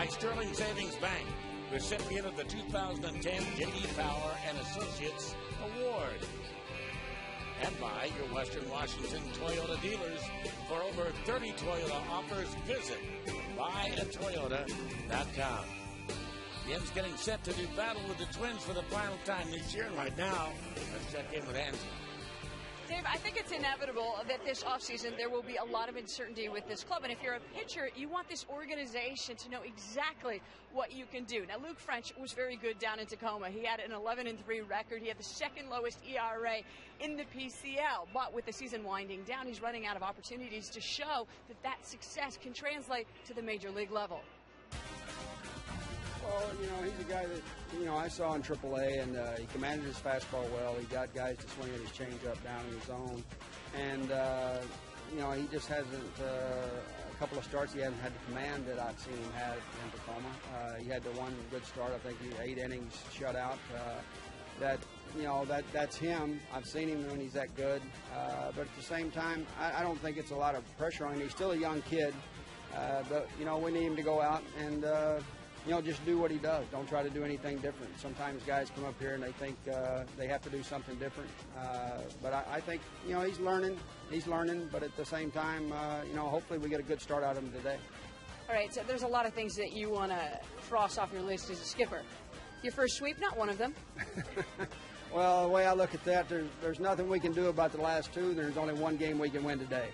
by Sterling Savings Bank, recipient of the 2010 J.D. Power and Associates Award. And by your Western Washington Toyota dealers. For over 30 Toyota offers, visit buyatoyota.com. The M's getting set to do battle with the Twins for the final time this year. And right now, let's check in with Angie. Dave, I think it's inevitable that this offseason there will be a lot of uncertainty with this club. And if you're a pitcher, you want this organization to know exactly what you can do. Now, Luke French was very good down in Tacoma. He had an 11-3 record. He had the second lowest ERA in the PCL. But with the season winding down, he's running out of opportunities to show that that success can translate to the major league level. Well, he's a guy that, I saw in AAA, and he commanded his fastball well. He got guys to swing at his changeup down in his zone. And, he just hasn't, a couple of starts he hasn't had the command that I've seen him have in Tacoma. He had the one good start, I think, 8 innings shutout. That's him. I've seen him when he's that good. But at the same time, I don't think it's a lot of pressure on him. He's still a young kid. But, we need him to go out and, just do what he does. Don't try to do anything different. Sometimes guys come up here and they think they have to do something different. But I think, he's learning. He's learning. But at the same time, hopefully we get a good start out of him today. All right, so there's a lot of things that you want to cross off your list as a skipper. Your first sweep, not one of them. Well, the way I look at that, there's nothing we can do about the last two. There's only one game we can win today.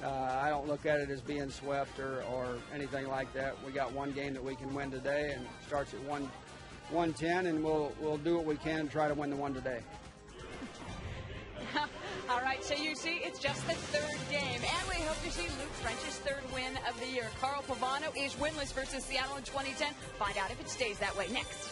I don't look at it as being swept or anything like that. We got one game that we can win today, and it starts at 110, and we'll do what we can to try to win the one today. All right, so you see, it's just the third game, and we hope to see Luke French's third win of the year. Carl Pavano is winless versus Seattle in 2010. Find out if it stays that way next.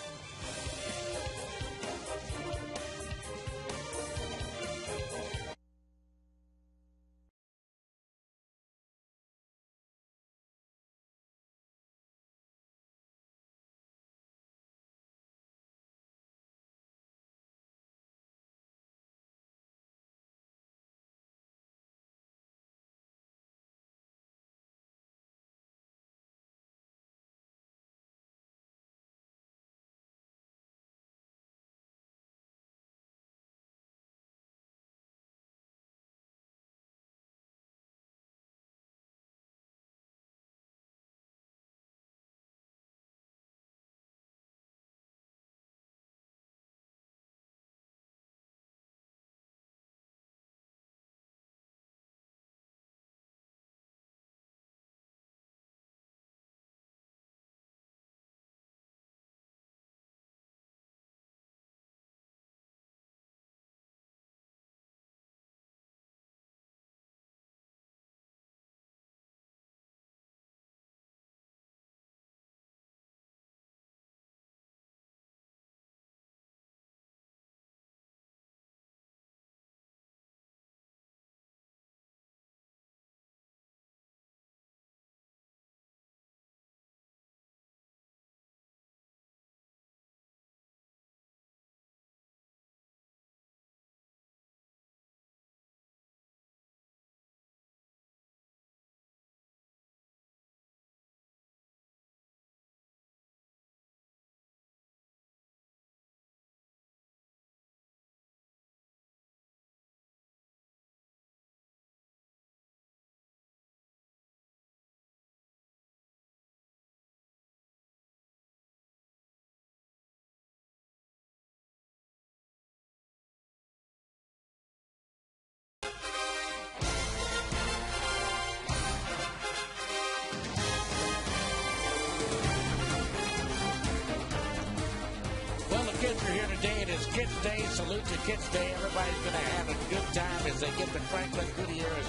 Kids are here today. It is Kids Day. Salute to Kids Day. Everybody's going to have a good time as they get the Franklin Gutierrez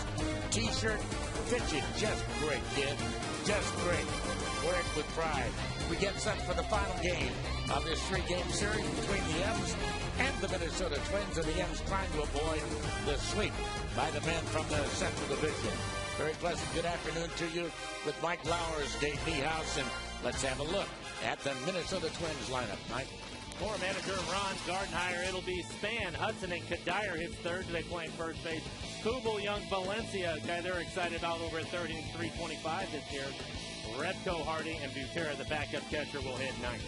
T-shirt. Fits you just great, kid. Just great. Wear it with pride. We get set for the final game of this 3-game series between the M's and the Minnesota Twins, and the M's trying to avoid the sweep by the men from the Central Division. Very pleasant good afternoon to you with Mike Lowers, Dave Niehaus, and let's have a look at the Minnesota Twins lineup. Mike? Score manager Ron Gardenhire. It'll be Span, Hudson, and Kadire hits third. They playing first base. Kubel, Young, Valencia, a guy they're excited about over at third, hitting .325 this year. Redco, Hardy, and Butera, the backup catcher, will hit ninth.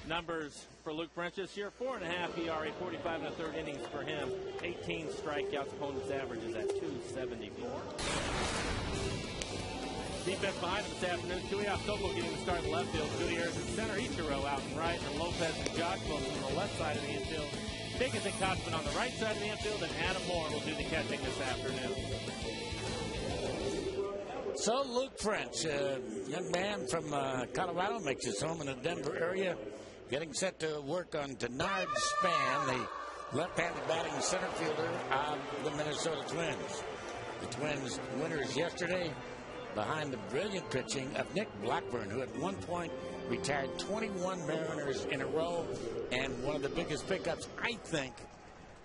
Numbers for Luke French this year: 4.5 ERA, 45 and a third innings for him. 18 strikeouts. Opponent's average is at .274. Defense behind him this afternoon. Chuya Soko getting the start in left field. Gutierrez in center. Ichiro out in right. And Lopez and Josh Wilson on the left side of the infield. Higgins and Kotzman on the right side of the infield. And Adam Moore will do the catching this afternoon. So Luke French, a young man from Colorado, makes his home in the Denver area, getting set to work on Denard Span, the left-handed batting center fielder of the Minnesota Twins. The Twins winners yesterday behind the brilliant pitching of Nick Blackburn, who at one point retired 21 Mariners in a row, and one of the biggest pickups, I think,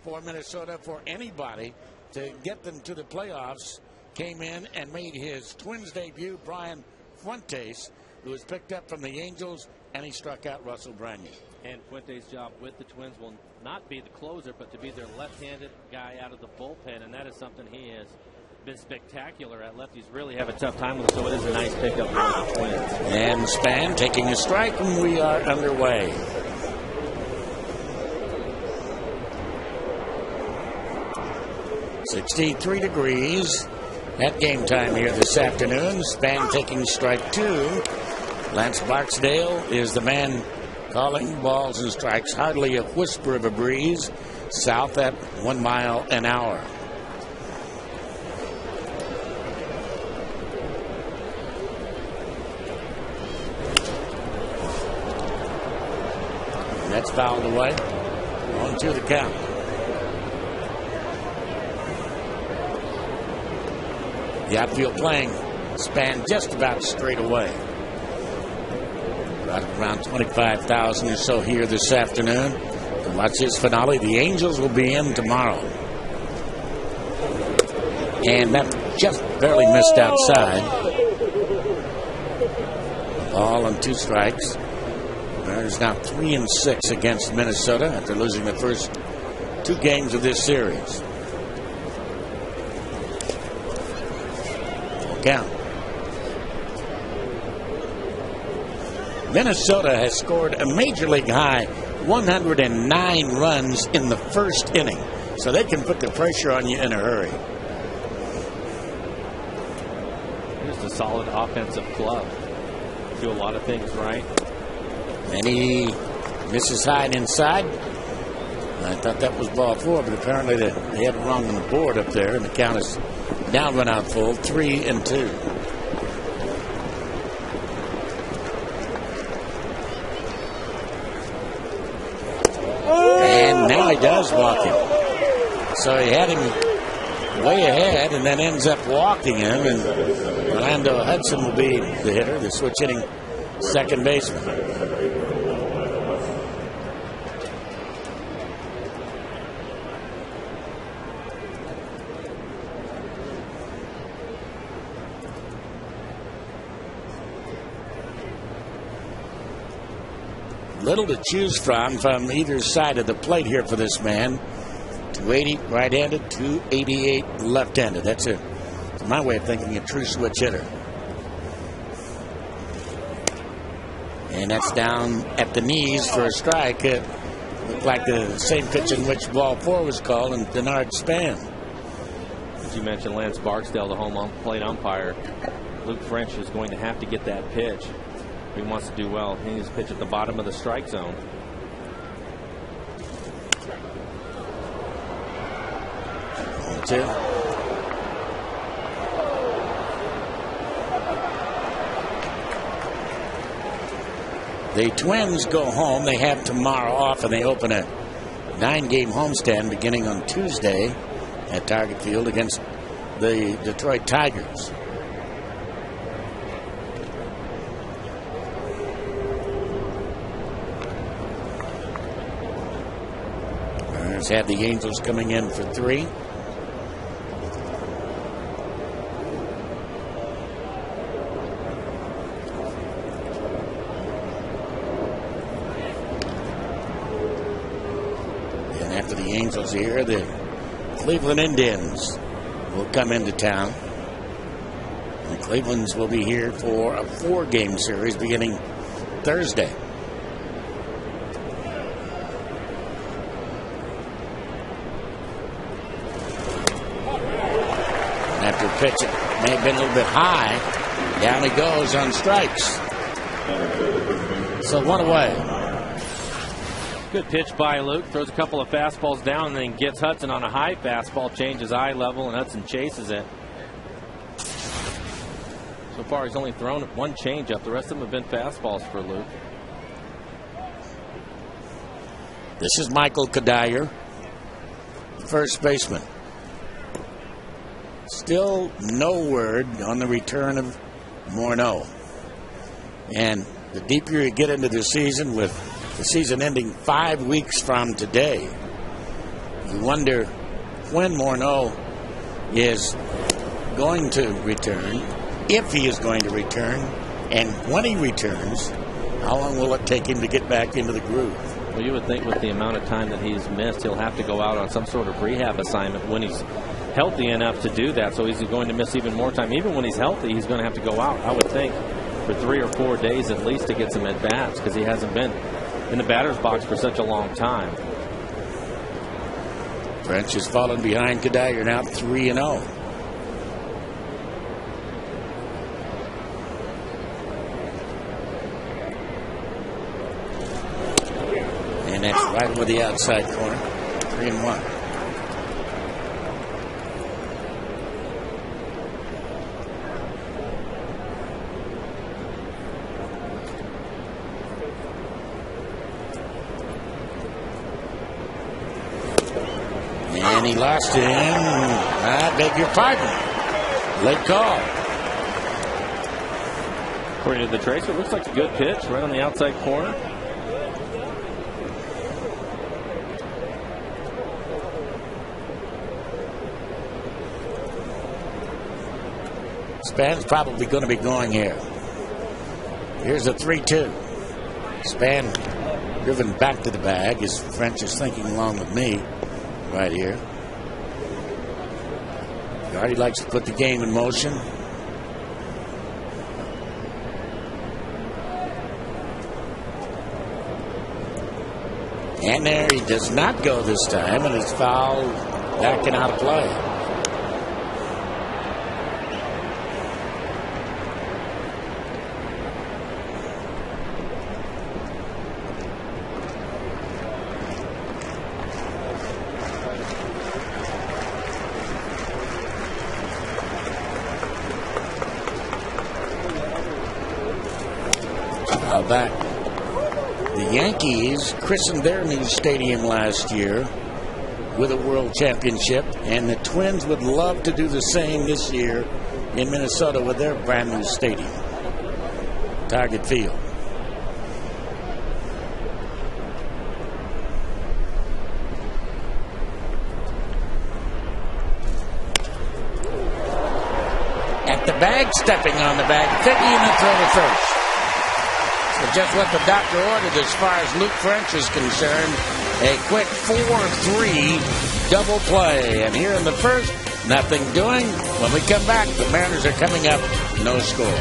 for Minnesota, for anybody, to get them to the playoffs. Came in and made his Twins debut. Brian Fuentes, who was picked up from the Angels, and he struck out Russell Branyan. And Fuentes' job with the Twins will not be the closer, but to be their left-handed guy out of the bullpen, and that is something he has been spectacular at. Lefties really have a tough time with it, so it is a nice pickup for the Twins. And Span taking a strike, and we are underway. .63 degrees at game time here this afternoon. Span taking strike two. Lance Barksdale is the man calling balls and strikes. Hardly a whisper of a breeze. South at 1 mile an hour. And that's fouled away. On to the count. The outfield playing. Span just about straight away. Right around 25,000 or so here this afternoon. And watch his finale. The Angels will be in tomorrow. And that just barely missed outside. Ball and 2 strikes. Mariners now 3-6 against Minnesota after losing the first 2 games of this series. Count. Minnesota has scored a major league high 109 runs in the first inning, so they can put the pressure on you in a hurry. Just a solid offensive club. Do a lot of things right. And he misses high and inside. I thought that was ball 4, but apparently they had it wrong on the board up there, and the count is now run out full, 3-2. And now he does walk him. So he had him way ahead and then ends up walking him. And Orlando Hudson will be the hitter, the switch hitting second baseman. Little to choose from either side of the plate here for this man. 280 right-handed, 288 left-handed. That's my way of thinking, a true switch hitter. And that's down at the knees for a strike. It looked like the same pitch in which ball 4 was called, and Denard Span. As you mentioned, Lance Barksdale, the home plate umpire. Luke French is going to have to get that pitch. He wants to do well. He needs to pitch at the bottom of the strike zone. Two. The Twins go home. They have tomorrow off, and they open a 9-game homestand beginning on Tuesday at Target Field against the Detroit Tigers. Had the Angels coming in for 3. games here. The Cleveland Indians will come into town. The Clevelands will be here for a 4-game series beginning Thursday. After pitch, it may have been a little bit high. Down he goes on strikes. So 1 away. Good pitch by Luke. Throws a couple of fastballs down and then gets Hudson on a high fastball. Changes eye level and Hudson chases it. So far he's only thrown 1 changeup. The rest of them have been fastballs for Luke. This is Michael Kadire, first baseman. Still no word on the return of Morneau. And the deeper you get into the season, with the season ending 5 weeks from today, you wonder when Morneau is going to return, if he is going to return, and when he returns, how long will it take him to get back into the groove? Well, you would think with the amount of time that he's missed, he'll have to go out on some sort of rehab assignment when he's healthy enough to do that. So he's going to miss even more time. Even when he's healthy, he's going to have to go out, I would think, for 3 or 4 days at least to get some at-bats, because he hasn't been in the batter's box for such a long time. French has fallen behind Kadire, now 3-0. And that's right with the outside corner. 3-1. And he lost him. I beg your pardon. Late call. According to the tracer, it looks like a good pitch right on the outside corner. Span's probably going to be going here. Here's a 3-2. Span driven back to the bag as French is thinking along with me right here. Gardy likes to put the game in motion. And there he does not go this time, and it's fouled back and out of play. Back. The Yankees christened their new stadium last year with a world championship, and the Twins would love to do the same this year in Minnesota with their brand new stadium, Target Field. At the bag, stepping on the bag, taking the throw to first. Just what the doctor ordered as far as Luke French is concerned. A quick 4-3 double play. And here in the first, nothing doing. When we come back, the Mariners are coming up, no score.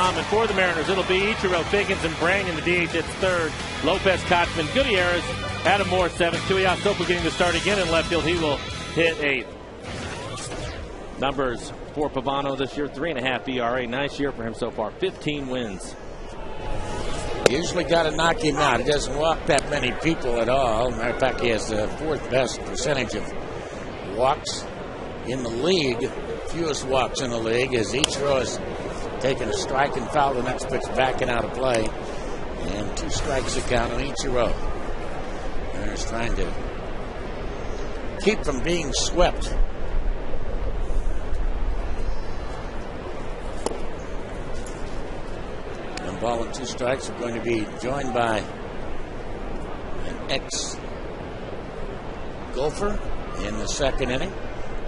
come. And for the Mariners, it'll be Ichiro, Figgins, and Branyan. The DH hits third. Lopez, Kotzman, Gutierrez, Adam Moore, seventh. Tuiasopo getting to start again in left field. He will hit eighth. Numbers for Pavano this year, 3.5 ERA. Nice year for him so far. 15 wins. Usually got to knock him out. He doesn't walk that many people at all. Matter of fact, he has the fourth best percentage of walks in the league. Fewest walks in the league as Ichiro has taken a strike and foul. The next pitch backing out of play. And 2 strikes to count on Ichiro. Mariners trying to keep from being swept. One ball and 2 strikes. Are going to be joined by an ex-golfer in the second inning.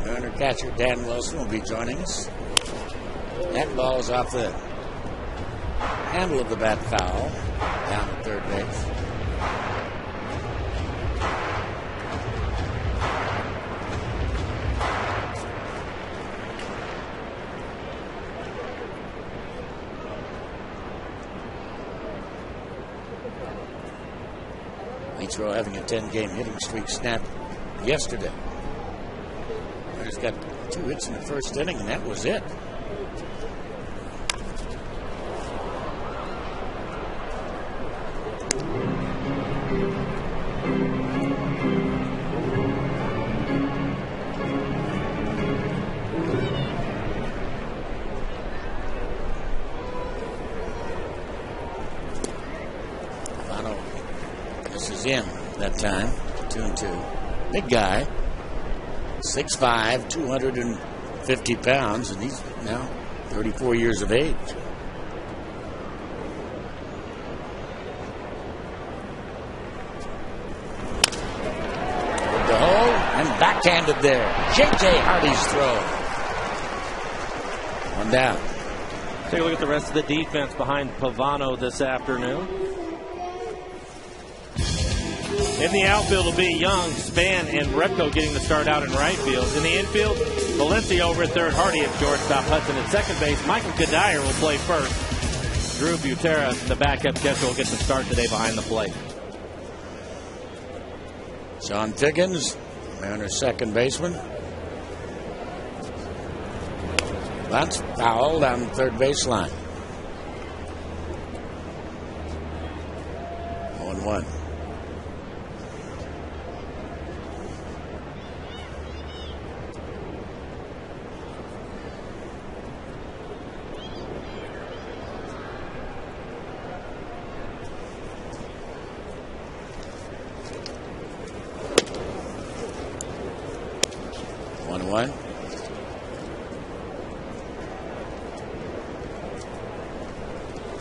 Mariner catcher Dan Wilson will be joining us. That ball is off the handle of the bat, foul down at third base. Ichiro having a 10-game hitting streak snapped yesterday. He's got 2 hits in the first inning, and that was it. This is in that time. 2-2. Big guy. 6'5", 250 pounds, and he's now 34 years of age. The hole and backhanded there. J.J. Hardy's throw. One down. Take a look at the rest of the defense behind Pavano this afternoon. In the outfield will be Young, Span, and Repko getting the start out in right field. In the infield, Valencia over at third, Hardy at shortstop, Hudson at second base. Michael Kadire will play first. Drew Butera, the backup catcher, will get the start today behind the plate. Sean Figgins, Mariners second baseman. That's foul down the third baseline. 1-1.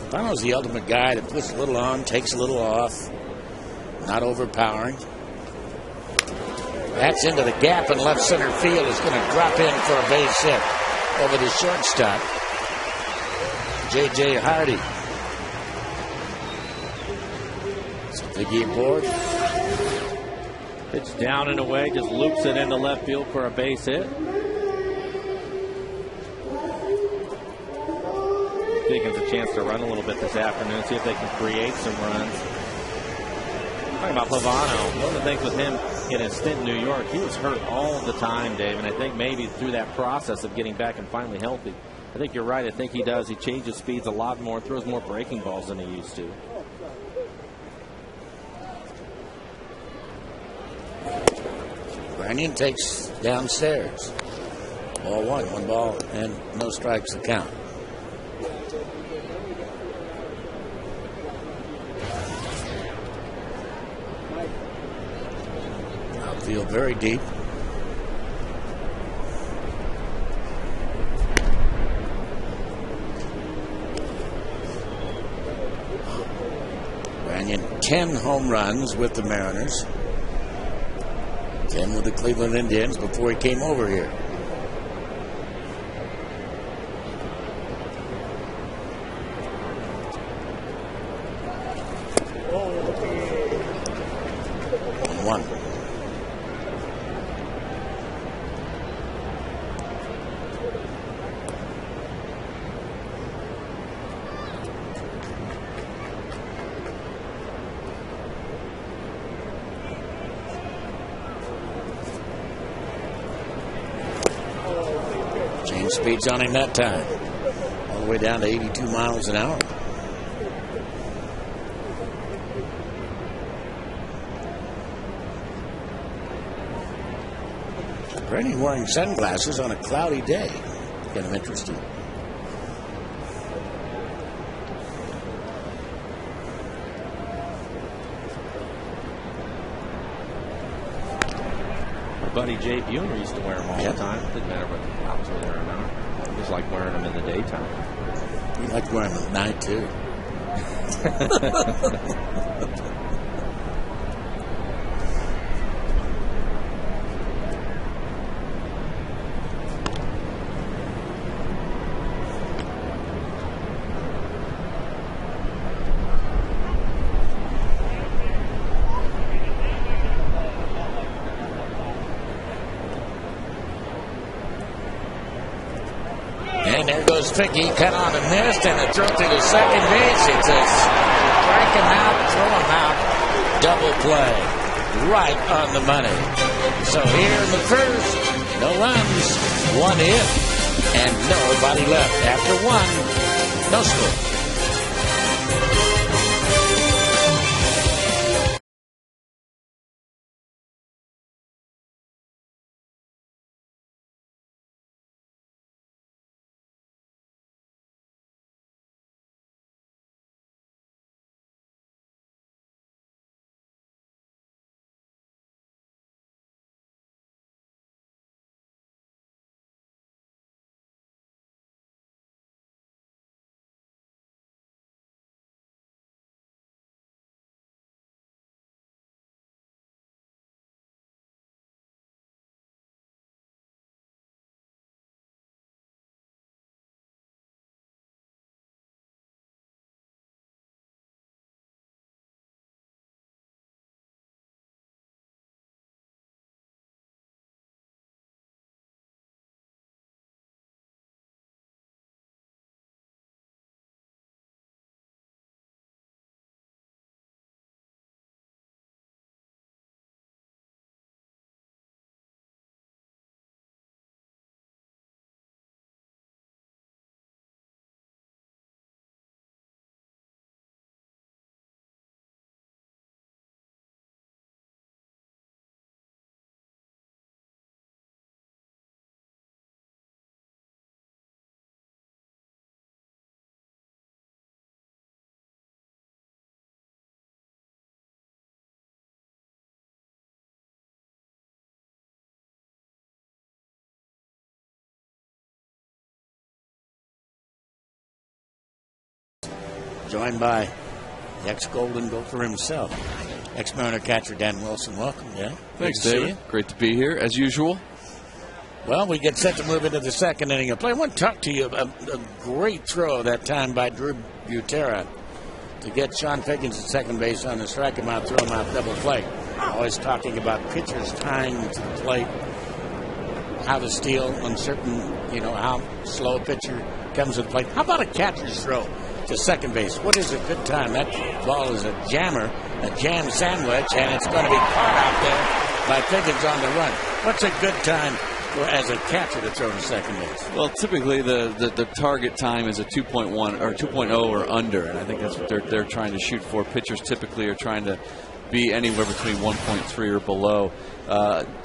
Pavano's the ultimate guy that puts a little on, takes a little off, not overpowering. That's into the gap in left center field. Is going to drop in for a base hit over the shortstop, J.J. Hardy. It's a big board. Pitch down and away, just loops it into left field for a base hit. Figgins a chance to run a little bit this afternoon, see if they can create some runs. Talking about Pavano, one of the things with him in his stint in New York, he was hurt all the time, Dave, and I think maybe through that process of getting back and finally healthy, I think you're right. I think he does. He changes speeds a lot more, throws more breaking balls than he used to. Branyan takes downstairs. Ball one ball and no strikes to count. Outfield very deep. Branyan 10 home runs with the Mariners. 10 with the Cleveland Indians before he came over here. One. Swing speed's on him that time. All the way down to 82 miles an hour. Brady wearing sunglasses on a cloudy day. Kind of interesting. Our buddy Jay Buhner used to wear them all the time. Didn't matter what the clouds were there or not. He just liked wearing them in the daytime. He liked wearing them at night, too. And there goes Fickey, cut on and missed, and a throw to the second base. It's a strike him out, throw him out, double play, right on the money. So here in the first, no runs, one hit, and nobody left. After one, no score. Joined by the ex-Golden Gopher himself, ex-Mariner catcher Dan Wilson. Welcome, Dan. Thanks, David. Great to be here, as usual. Well, we get set to move into the second inning of play. I want to talk to you about a great throw that time by Drew Butera to get Sean Figgins at second base on the strike him out, throw him out, double play. Always talking about pitchers tying to the plate, how to steal uncertain, how slow a pitcher comes to the plate. How about a catcher's throw to second base? What is a good time? That ball is a jammer, a jam sandwich, and it's going to be caught out there by Figgins on the run. What's a good time as a catcher to throw to second base? Well, typically the target time is a 2.1 or 2.0 or under, and I think that's what they're trying to shoot for. Pitchers typically are trying to be anywhere between 1.3 or below.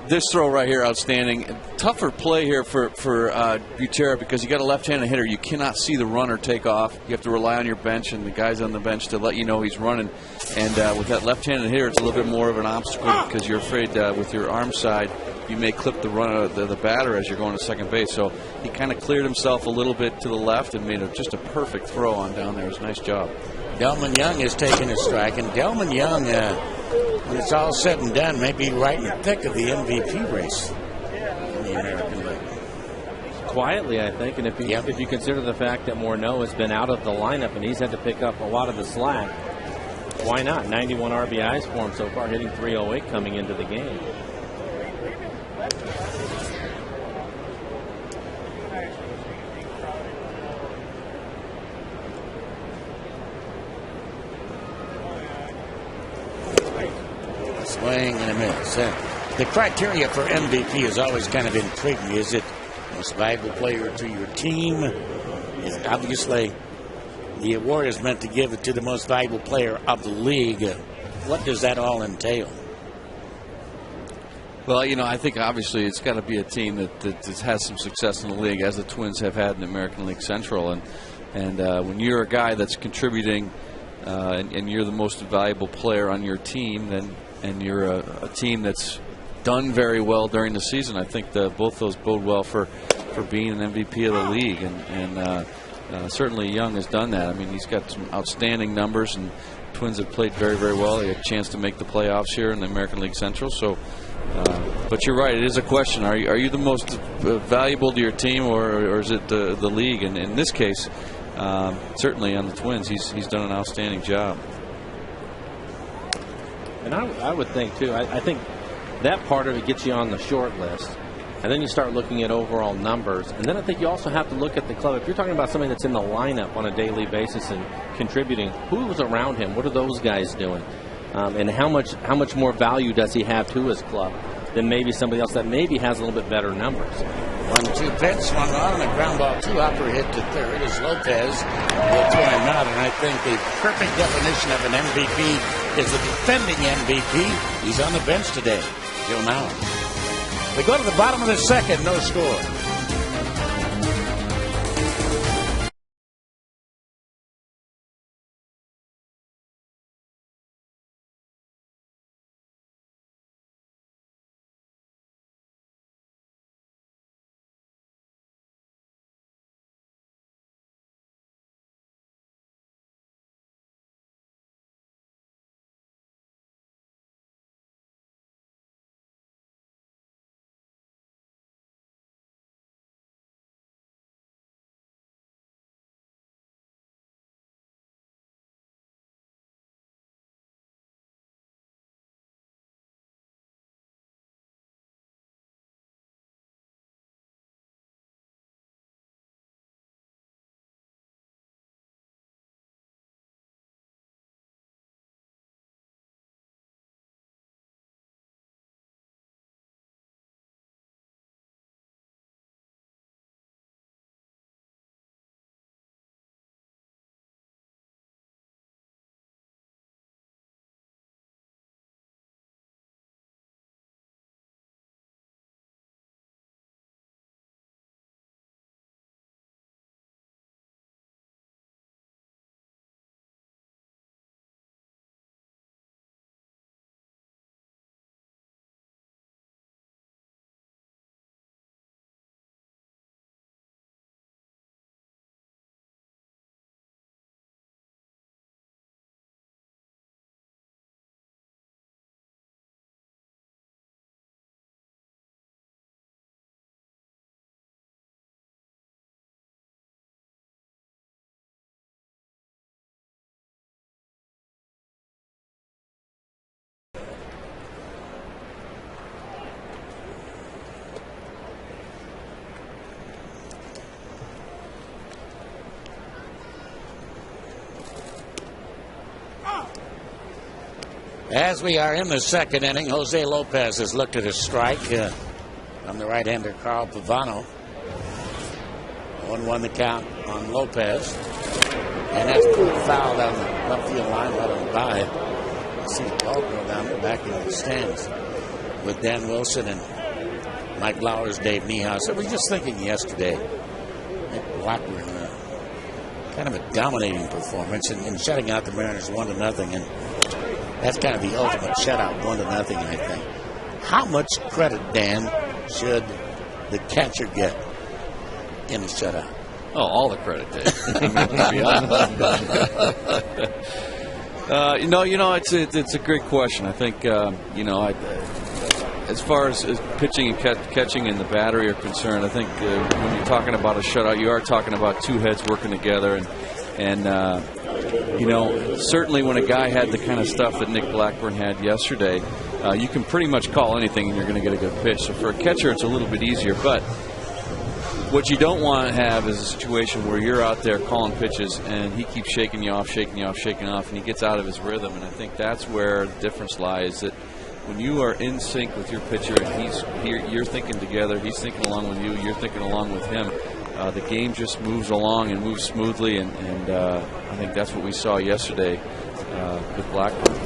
This throw right here, outstanding. Tougher play here for Butera because you got a left-handed hitter. You cannot see the runner take off. You have to rely on your bench and the guys on the bench to let you know he's running. And with that left-handed hitter, it's a little bit more of an obstacle because you're afraid with your arm side you may clip the runner, the batter as you're going to second base. So he kind of cleared himself a little bit to the left and made just a perfect throw on down there. It was a nice job. Delman Young is taking a strike, and Delman Young, when it's all said and done, may be right in the thick of the MVP race in the American League. Quietly, I think, and if you consider the fact that Morneau has been out of the lineup and he's had to pick up a lot of the slack, why not? 91 RBIs for him so far, hitting .308 coming into the game. Swing and a miss. The criteria for MVP has always kind of intrigued me. Is it most valuable player to your team. Obviously, the award is meant to give it to the most valuable player of the league. What does that all entail? Well, you know, I think obviously it's got to be a team that has some success in the league, as the Twins have had in the American League Central. And when you're a guy that's contributing and you're the most valuable player on your team, and you're a team that's done very well during the season, I think both those bode well for being an MVP of the league. And certainly Young has done that. I mean, he's got some outstanding numbers, and Twins have played very, very well. They had a chance to make the playoffs here in the American League Central. So, but you're right, it is a question. Are you the most valuable to your team, or is it the league? And in this case, certainly on the Twins, he's done an outstanding job. And I would think, too, I think that part of it gets you on the short list. And then you start looking at overall numbers. And then I think you also have to look at the club. If you're talking about somebody that's in the lineup on a daily basis and contributing, who was around him? What are those guys doing? And how much more value does he have to his club than maybe somebody else that maybe has a little bit better numbers? 1-2 pitch, swung on, and a ground ball, 2-hopper hit to third as Lopez will throw him out. And I think the perfect definition of an MVP is the defending MVP. He's on the bench today, Joe Mauer. We go to the bottom of the second, no score. As we are in the second inning, Jose Lopez has looked at a strike from the right-hander Carl Pavano. 1-1 the count on Lopez. And that's pulled foul down the left field line, let him by. You see the ball go down there back in the stands with Dan Wilson and Mike Blowers, Dave Niehaus. I was just thinking yesterday, Nick Blackburn, kind of a dominating performance in shutting out the Mariners 1-0, and that's kind of the ultimate shutout, 1-0, I think. How much credit, Dan, should the catcher get in a shutout? Oh, all the credit, Dave. It's a great question. I think, as far as pitching and catching and the battery are concerned, I think when you're talking about a shutout, you are talking about two heads working together. And certainly when a guy had the kind of stuff that Nick Blackburn had yesterday, you can pretty much call anything and you're going to get a good pitch. So for a catcher, it's a little bit easier. But what you don't want to have is a situation where you're out there calling pitches and he keeps shaking you off, and he gets out of his rhythm. And I think that's where the difference lies. That when you are in sync with your pitcher and you're thinking together, he's thinking along with you, you're thinking along with him, the game just moves along and moves smoothly, and I think that's what we saw yesterday with Blackburn.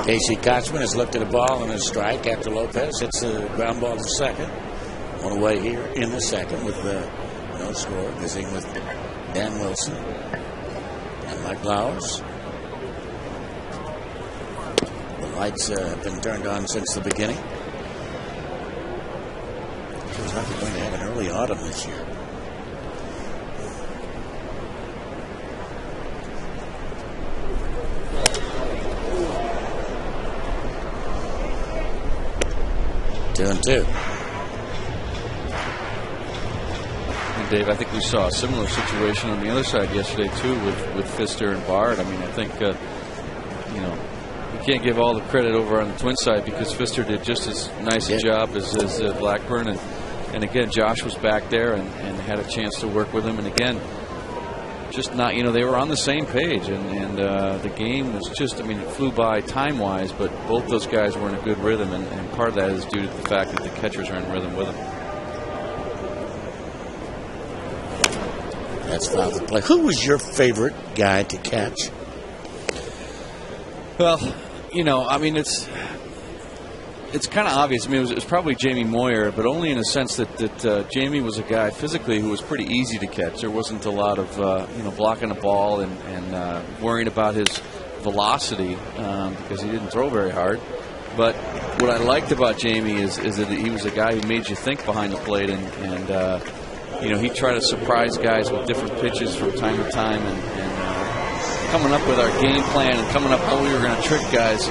Casey Kochman has looked at a ball and a strike after Lopez hits a ground ball to second. On the way here in the second with no score, visiting with Dan Wilson and Mike Blowers. The lights have been turned on since the beginning. Feels like we're going to have an early autumn this year. Two and two. Dave, I think we saw a similar situation on the other side yesterday too with Pfister and Bard. I mean, I think you can't give all the credit over on the Twin side because Pfister did just as nice a job as Blackburn, and again Josh was back there and had a chance to work with him, and again just not, they were on the same page, and the game was just, I mean, it flew by time wise, but both those guys were in a good rhythm, and part of that is due to the fact that the catchers are in rhythm with them. That's foul the play. Who was your favorite guy to catch? Well, I mean, it's kind of obvious. I mean, it was probably Jamie Moyer, but only in a sense that Jamie was a guy physically who was pretty easy to catch. There wasn't a lot of blocking a ball and worrying about his velocity because he didn't throw very hard. But what I liked about Jamie is that he was a guy who made you think behind the plate, and he tried to surprise guys with different pitches from time to time, and coming up with our game plan and coming up how we were going to trick guys.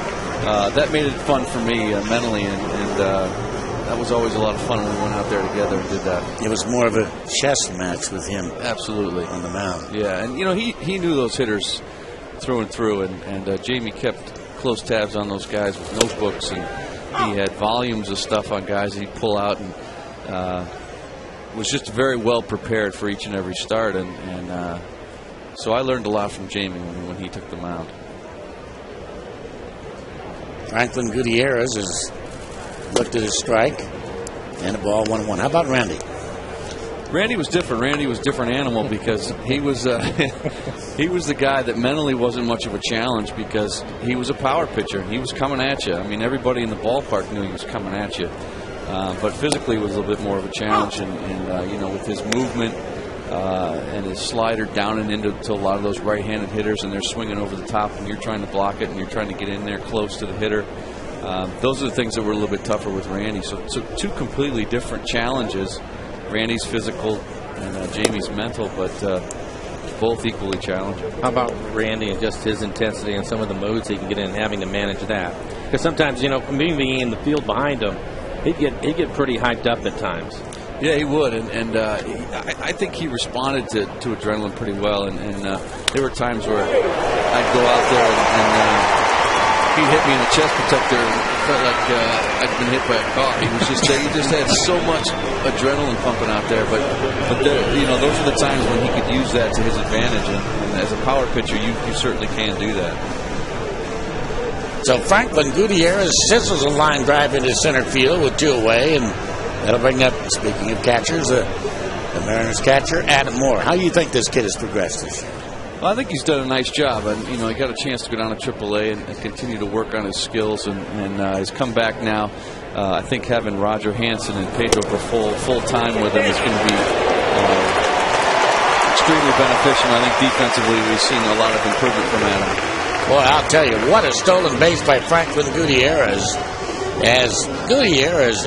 That made it fun for me mentally, and that was always a lot of fun when we went out there together and did that. It was more of a chess match with him. Absolutely. On the mound. Yeah, and he knew those hitters through and through, and Jamie kept close tabs on those guys with notebooks, and he had volumes of stuff on guys he'd pull out, and was just very well prepared for each and every start, and so I learned a lot from Jamie when he took the mound. Franklin Gutierrez has looked at his strike and a ball 1-1. How about Randy? Randy was different. Randy was a different animal because he was he was the guy that mentally wasn't much of a challenge because he was a power pitcher. He was coming at you. I mean, everybody in the ballpark knew he was coming at you. But physically was a little bit more of a challenge, and with his movement and his slider down and into a lot of those right-handed hitters, and they're swinging over the top, and you're trying to block it, and you're trying to get in there close to the hitter. Those are the things that were a little bit tougher with Randy. So two completely different challenges. Randy's physical and Jamie's mental, but both equally challenging. How about Randy and just his intensity and some of the modes he can get in, having to manage that? Because sometimes, being in the field behind him, he'd get pretty hyped up at times. Yeah, he would, and I think he responded to adrenaline pretty well. And there were times where I'd go out there and he'd hit me in the chest protector, and it felt like I'd been hit by a car. He just had so much adrenaline pumping out there. But those are the times when he could use that to his advantage. And as a power pitcher, you certainly can do that. So Franklin Gutierrez sizzles a line drive into center field with 2 away, and that'll bring up, speaking of catchers, the Mariners catcher, Adam Moore. How do you think this kid has progressed this year? Well, I think he's done a nice job, and he got a chance to go down to AAA and continue to work on his skills, and he's come back now. I think having Roger Hansen and Pedro Grifol full time with him is going to be extremely beneficial. I think defensively we've seen a lot of improvement from Adam. Boy, I'll tell you, what a stolen base by Franklin Gutierrez. As Gutierrez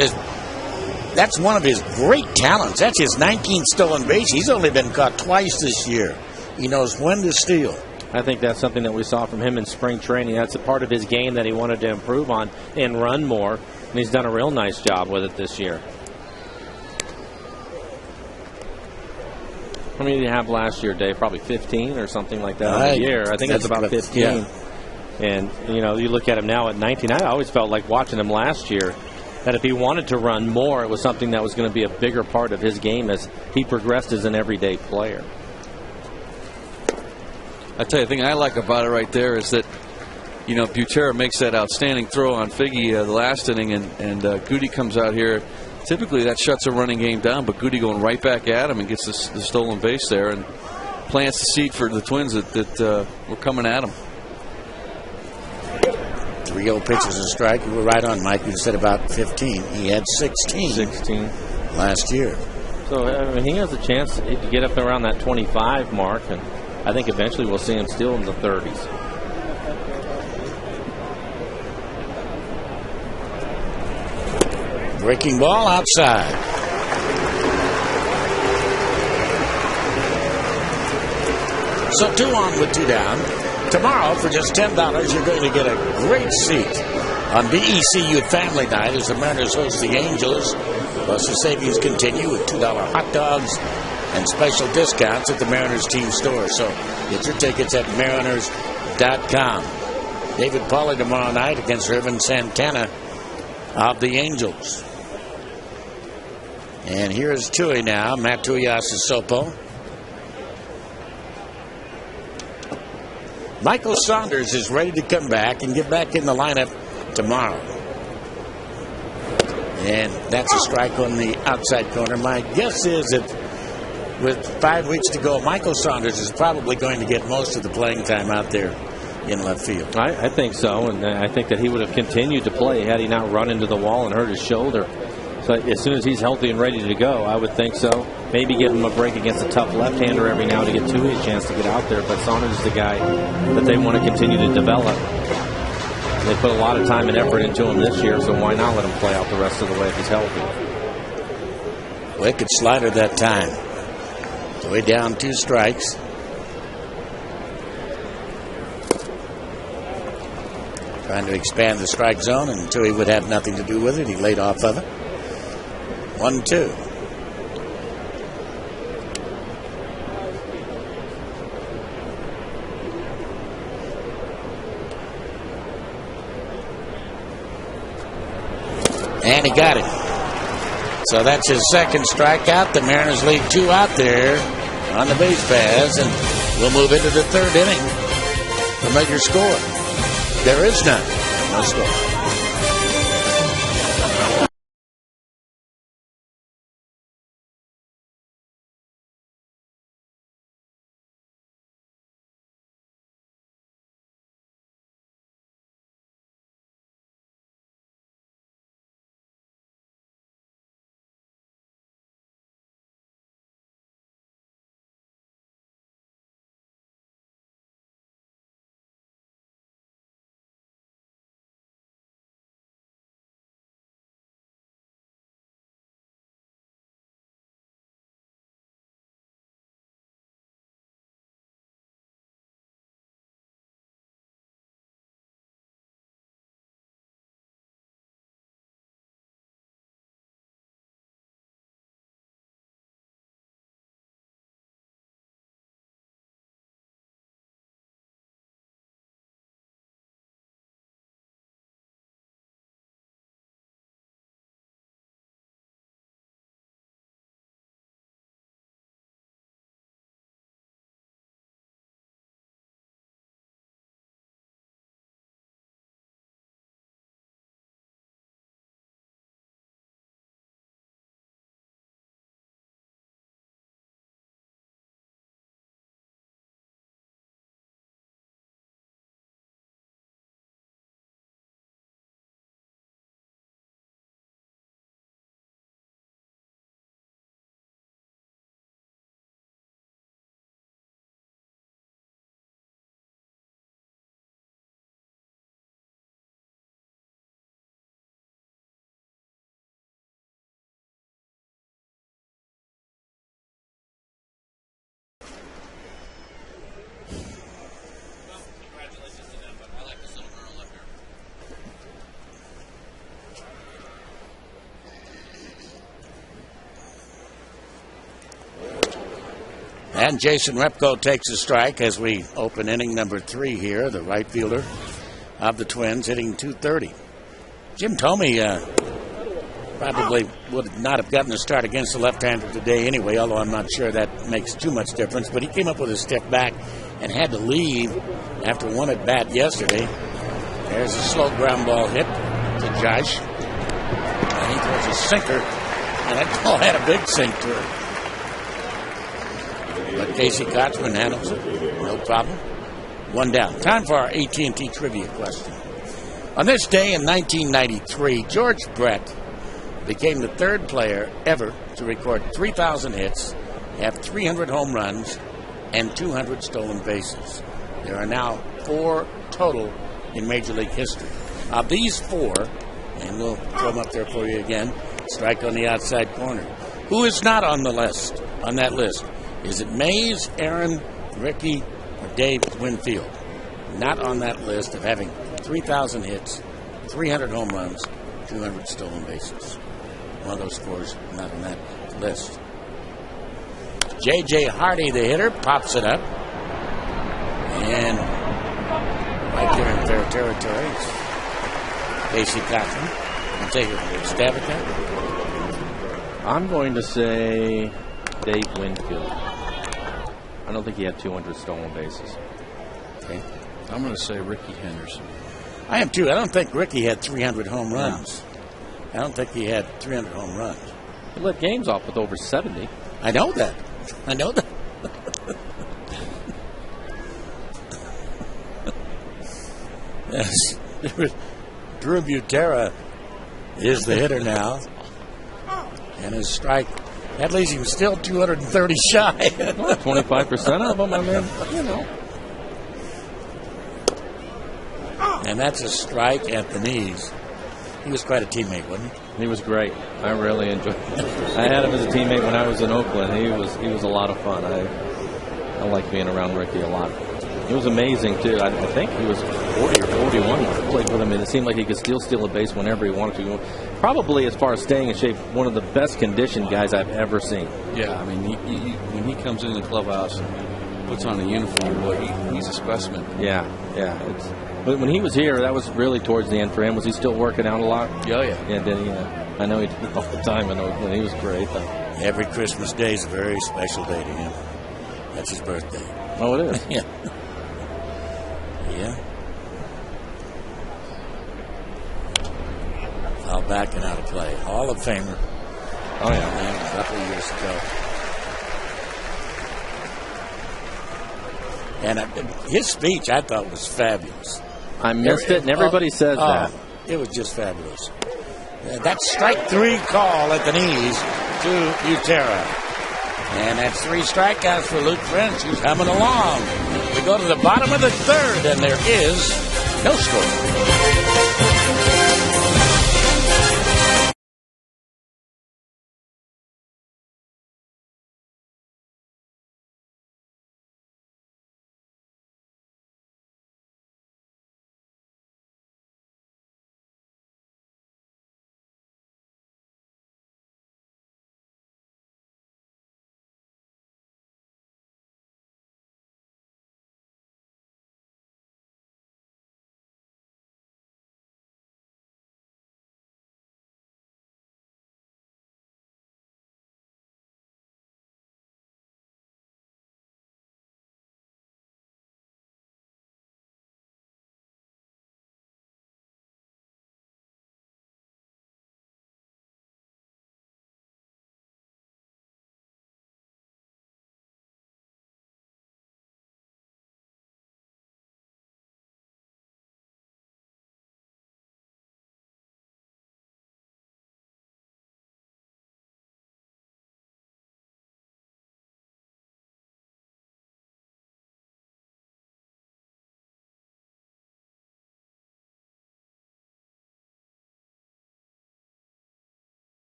that's one of his great talents. That's his 19th stolen base. He's only been caught twice this year. He knows when to steal. I think that's something that we saw from him in spring training. That's a part of his game that he wanted to improve on and run more, and he's done a real nice job with it this year. How many did he have last year, Dave? Probably 15 or something like that on the year. I think that's about 15. Yeah. And, you look at him now at 19. I always felt like watching him last year that if he wanted to run more, it was something that was going to be a bigger part of his game as he progressed as an everyday player. I tell you, the thing I like about it right there is that Butera makes that outstanding throw on Figge the last inning, and Goody comes out here. Typically that shuts a running game down, but Goody going right back at him and gets the stolen base there and plants the seed for the Twins that were coming at him. 3-0 pitches and strike. You were right on, Mike. You said about 15. He had 16 last year. So, he has a chance to get up around that 25 mark, and I think eventually we'll see him still in the 30s. Breaking ball outside. So 2 on with 2 down. Tomorrow, for just $10, you're going to get a great seat on BEC Youth Family Night as the Mariners host the Angels. Plus, the savings continue with $2 hot dogs and special discounts at the Mariners team store. So get your tickets at mariners.com. David Pauly tomorrow night against Irvin Santana of the Angels. And here's Tui now, Matt Tuiasosopo. Michael Saunders is ready to come back and get back in the lineup tomorrow. And that's a strike on the outside corner. My guess is that with 5 weeks to go, Michael Saunders is probably going to get most of the playing time out there in left field. I think so, and I think that he would have continued to play had he not run into the wall and hurt his shoulder. So as soon as he's healthy and ready to go, I would think so. Maybe give him a break against a tough left-hander every now to get Tui a chance to get out there. But Saunders is the guy that they want to continue to develop. They put a lot of time and effort into him this year, so why not let him play out the rest of the way if he's healthy? Wicked slider that time. Tui down 2 strikes. Trying to expand the strike zone, and Tui would have nothing to do with it. He laid off of it. 1-2. And he got it. So that's his second strikeout. The Mariners lead 2 out there on the base paths, and we'll move into the 3rd inning. Familiar score. There is none. No score. And Jason Repko takes a strike as we open inning number 3 here. The right fielder of the Twins hitting .230. Jim Thome probably would not have gotten a start against the left-hander today anyway, although I'm not sure that makes too much difference. But he came up with a stiff back and had to leave after one at bat yesterday. There's a slow ground ball hit to Josh. And he throws a sinker. And that ball had a big sink to it. But Casey Kotzman handles it. No problem. 1 down. Time for our AT&T trivia question. On this day in 1993, George Brett became the 3rd player ever to record 3,000 hits, have 300 home runs, and 200 stolen bases. There are now 4 total in Major League history. Of these 4, and we'll throw them up there for you again, strike on the outside corner. Who is not on the list, on that list? Is it Mays, Aaron, Ricky, or Dave Winfield? Not on that list of having 3,000 hits, 300 home runs, 200 stolen bases. One of those 4's not on that list. J.J. Hardy, the hitter, pops it up. And right there in fair territory, Casey Kotzman. I'll take a stab at that. I'm going to say Dave Winfield. I don't think he had 200 stolen bases. Okay. I'm going to say Ricky Henderson. I am too. I don't think Ricky had 300 home runs. I don't think he had 300 home runs. He led games off with over 70. I know that. Yes. Drew Butera is the hitter now. And his strike, that leaves him still 230 shy. 25% of them, I mean, you know. And that's a strike at the knees. He was quite a teammate, wasn't he? He was great. I really enjoyed it. I had him as a teammate when I was in Oakland. He was a lot of fun. I like being around Ricky a lot. He was amazing, too. I think he was 40 or 41 when I played with him, and it seemed like he could still steal a base whenever he wanted to. Probably, as far as staying in shape, one of the best conditioned guys I've ever seen. Yeah, I mean, when he comes into the clubhouse and puts on a uniform, boy, he's a specimen. Yeah. But when he was here, that was really towards the end for him. Was he still working out a lot? Oh, yeah. Yeah, did he? I know he did it all the time in Oakland. He was great, though. Every Christmas day is a very special day to him. That's his birthday. Oh, it is? Yeah. Yeah. Foul back and out of play. Hall of Famer. Oh, yeah. A couple of years ago. And his speech, I thought, was fabulous. I missed it, and everybody says that. It was just fabulous. That strike 3 call at the knees to Butera. And that's 3 strikeouts for Luke French, who's humming along. We go to the bottom of the 3rd, and there is no score.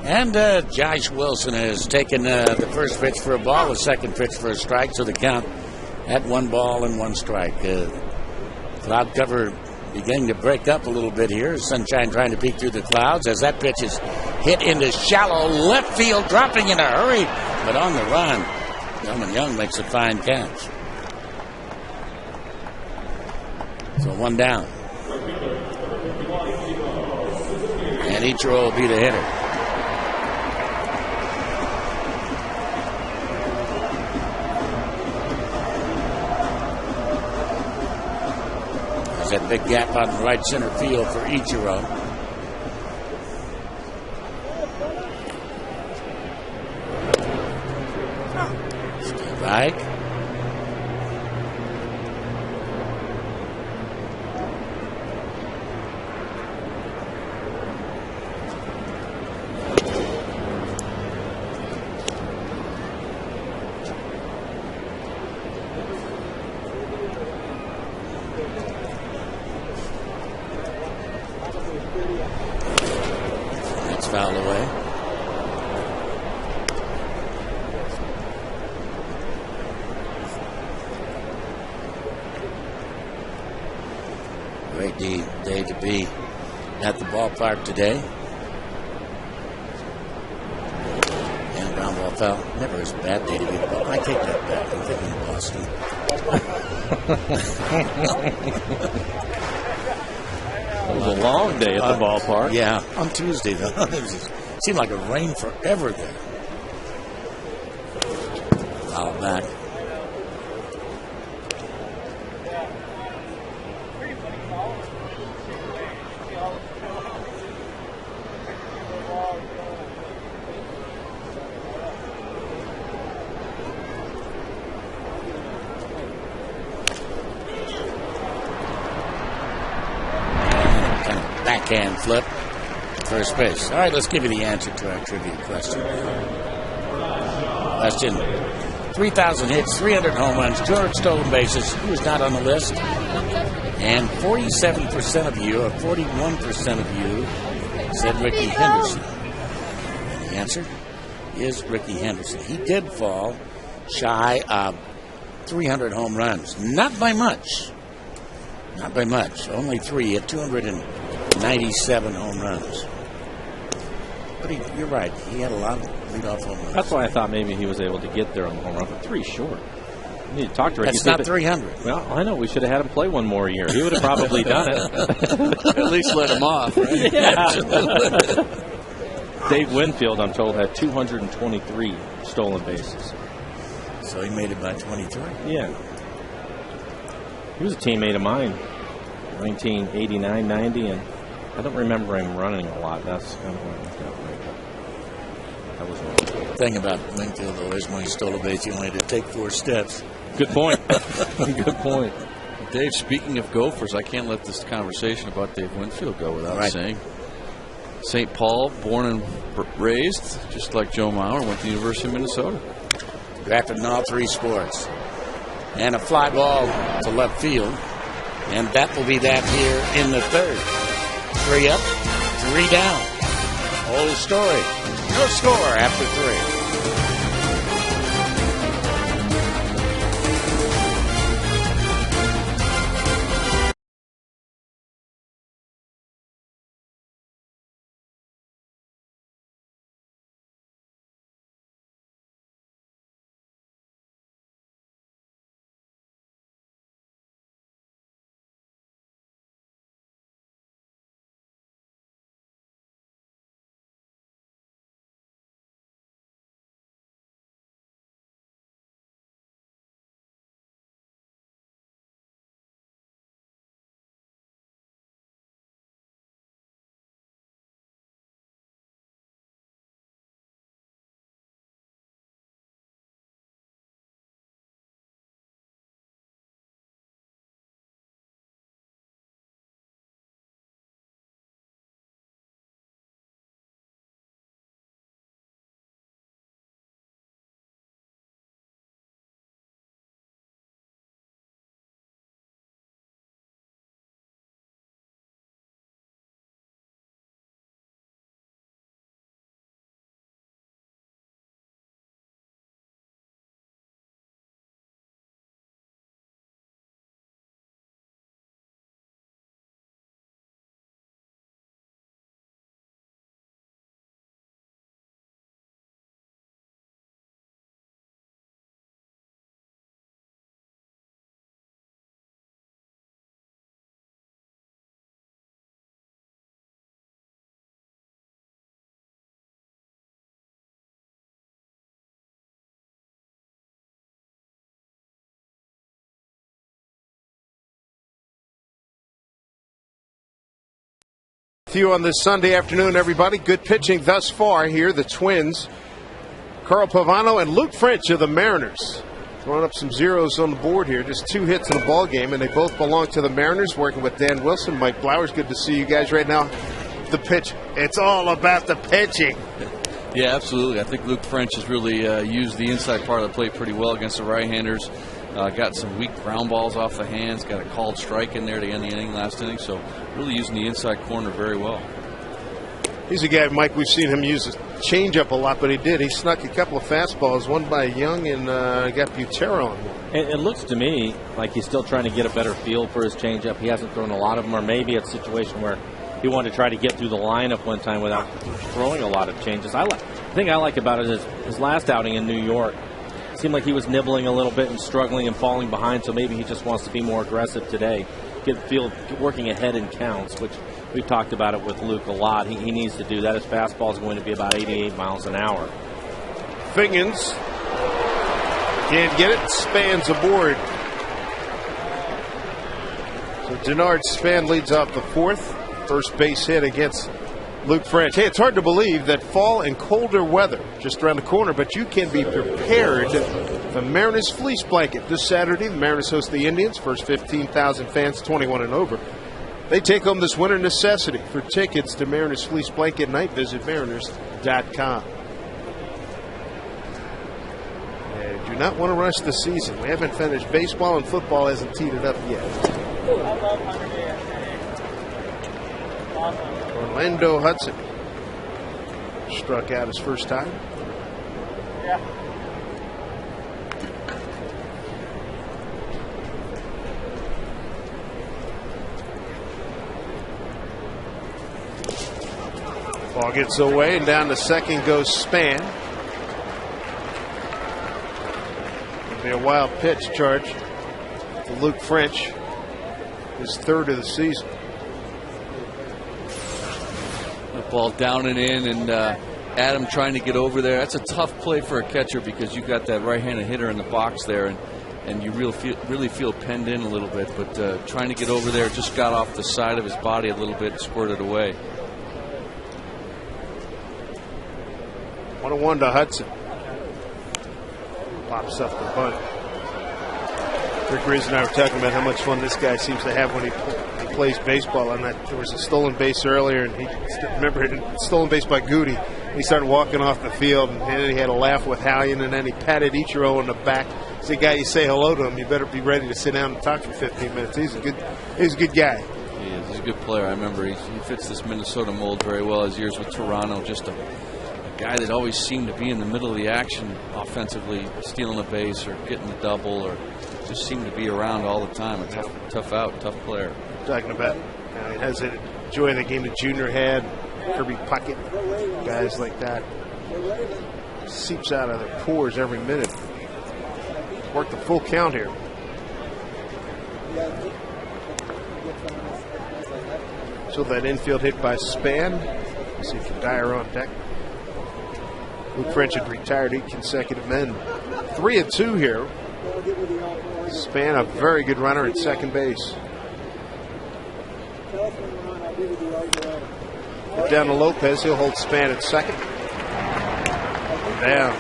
And Josh Wilson has taken the first pitch for a ball, the second pitch for a strike, so the count at 1 ball and 1 strike. Cloud cover beginning to break up a little bit here. Sunshine trying to peek through the clouds as that pitch is hit into shallow left field, dropping in a hurry, but on the run. Delman Young makes a fine catch. So 1 down. And Ichiro will be the hitter. There's that big gap on the right center field for Ichiro. Strike. That's fouled away. Great day to be at the ballpark today. And ground ball foul. Never is a bad day to be at the ball. I take that back. I'm thinking of Boston. It was a long day at the ballpark. Yeah, on Tuesday though. It seemed like it rained forever there. Foul back. Backhand flip, first base. All right, let's give you the answer to our trivia question. Question: 3,000 hits, 300 home runs, 200 stolen bases. Who is not on the list? And 47% of you, or 41% of you, said Ricky Henderson. And the answer is Ricky Henderson. He did fall shy of 300 home runs. Not by much. Not by much. Only 3 at 297 home runs. But you're right. He had a lot of leadoff home runs. That's why I thought maybe he was able to get there on the home run, but 3 short. You need to talk to Ricky. That's not 300. Well, I know. We should have had him play one more year. He would have probably done it. At least let him off, right? Yeah. Dave Winfield, I'm told, had 223 stolen bases. So he made it by 23. Yeah. He was a teammate of mine, 1989, 90, and I don't remember him running a lot. That's kind of what I got right. That was wrong. The thing about Winfield, though, is when he stole a base, he only had to take 4 steps. Good point. Good point. Dave, speaking of Gophers, I can't let this conversation about Dave Winfield go without saying St. Paul, born and raised, just like Joe Mauer, went to the University of Minnesota. Drafted in all 3 sports. And a fly ball to left field. And that will be that here in the 3rd. 3 up, 3 down. Whole story. No score after 3. With you on this Sunday afternoon, everybody. Good pitching thus far here. The Twins, Carl Pavano and Luke French of the Mariners. Throwing up some zeros on the board here. Just 2 hits in the ball game, and they both belong to the Mariners. Working with Dan Wilson, Mike Blowers. Good to see you guys right now. The pitch. It's all about the pitching. Yeah, absolutely. I think Luke French has really used the inside part of the plate pretty well against the right-handers. Got some weak ground balls off the hands. Got a called strike in there to end the inning last inning. So really using the inside corner very well. He's a guy, Mike, we've seen him use a changeup a lot, but he snuck a couple of fastballs, one by Young and got Butera on one. It looks to me like he's still trying to get a better feel for his changeup. He hasn't thrown a lot of them, or maybe it's a situation where he wanted to try to get through the lineup one time without throwing a lot of changes. The thing I like about it is his last outing in New York. It seemed like he was nibbling a little bit and struggling and falling behind, so maybe he just wants to be more aggressive today. Working ahead in counts, which we've talked about it with Luke a lot. He needs to do that. His fastball is going to be about 88 miles an hour. Figgins can't get it. Spans aboard. So Denard Span leads off the 4th. First base hit against Luke French. Hey, it's hard to believe that fall and colder weather just around the corner, but you can be prepared. The Mariners Fleece Blanket this Saturday. The Mariners host the Indians. First 15,000 fans, 21 and over. They take home this winter necessity. For tickets to Mariners Fleece Blanket night, visit mariners.com. Do not want to rush the season. We haven't finished. Baseball and football hasn't teed it up yet. Orlando Hudson struck out his first time. Ball gets away, and down to second goes Span. It'll be a wild pitch charge to Luke French, his 3rd of the season. Ball down and in, and Adam trying to get over there. That's a tough play for a catcher because you got that right-handed hitter in the box there, and you really feel penned in a little bit. But trying to get over there, just got off the side of his body a little bit and squirted away. 1-1 to Hudson. Pops up the bunt. Rick Reese and I were talking about how much fun this guy seems to have when he plays baseball. And there was a stolen base earlier, and remember stolen base by Goody. He started walking off the field, and then he had a laugh with Hallion, and then he patted Ichiro on the back. It's the guy, you say hello to him, you better be ready to sit down and talk for 15 minutes. He's a good guy. He is. He's a good player. I remember he fits this Minnesota mold very well. His years with Toronto, just a guy that always seemed to be in the middle of the action offensively, stealing a base or getting the double, or just seemed to be around all the time. A tough player. Talking about he has it enjoying the game that Junior had, Kirby Puckett, guys like that. Seeps out of their pores every minute. Worked the full count here. So that infield hit by Span. See Kadire on deck. Luke French had retired 8 consecutive men. 3-2 here. Span, a very good runner at second base. Down to Lopez. He'll hold Span at second. Down.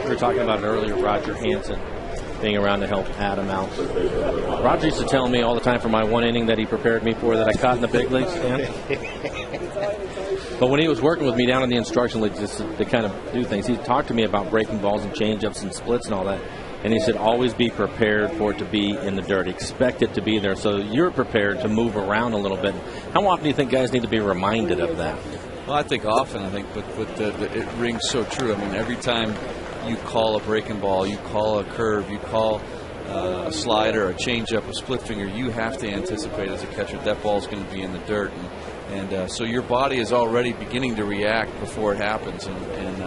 We were talking about it earlier, Roger Hansen being around to help Adam out. Roger used to tell me all the time for my one inning that he prepared me for that I caught in the big leagues. Yeah. But when he was working with me down in the instruction league just to kind of do things, he talked to me about breaking balls and changeups and splits and all that. And he said, always be prepared for it to be in the dirt. Expect it to be there. So you're prepared to move around a little bit. How often do you think guys need to be reminded of that? Well, I think often. I think, but it rings so true. I mean, every time you call a breaking ball, you call a curve, you call a slider, a changeup, a split finger, you have to anticipate as a catcher that ball's going to be in the dirt. And so your body is already beginning to react before it happens. And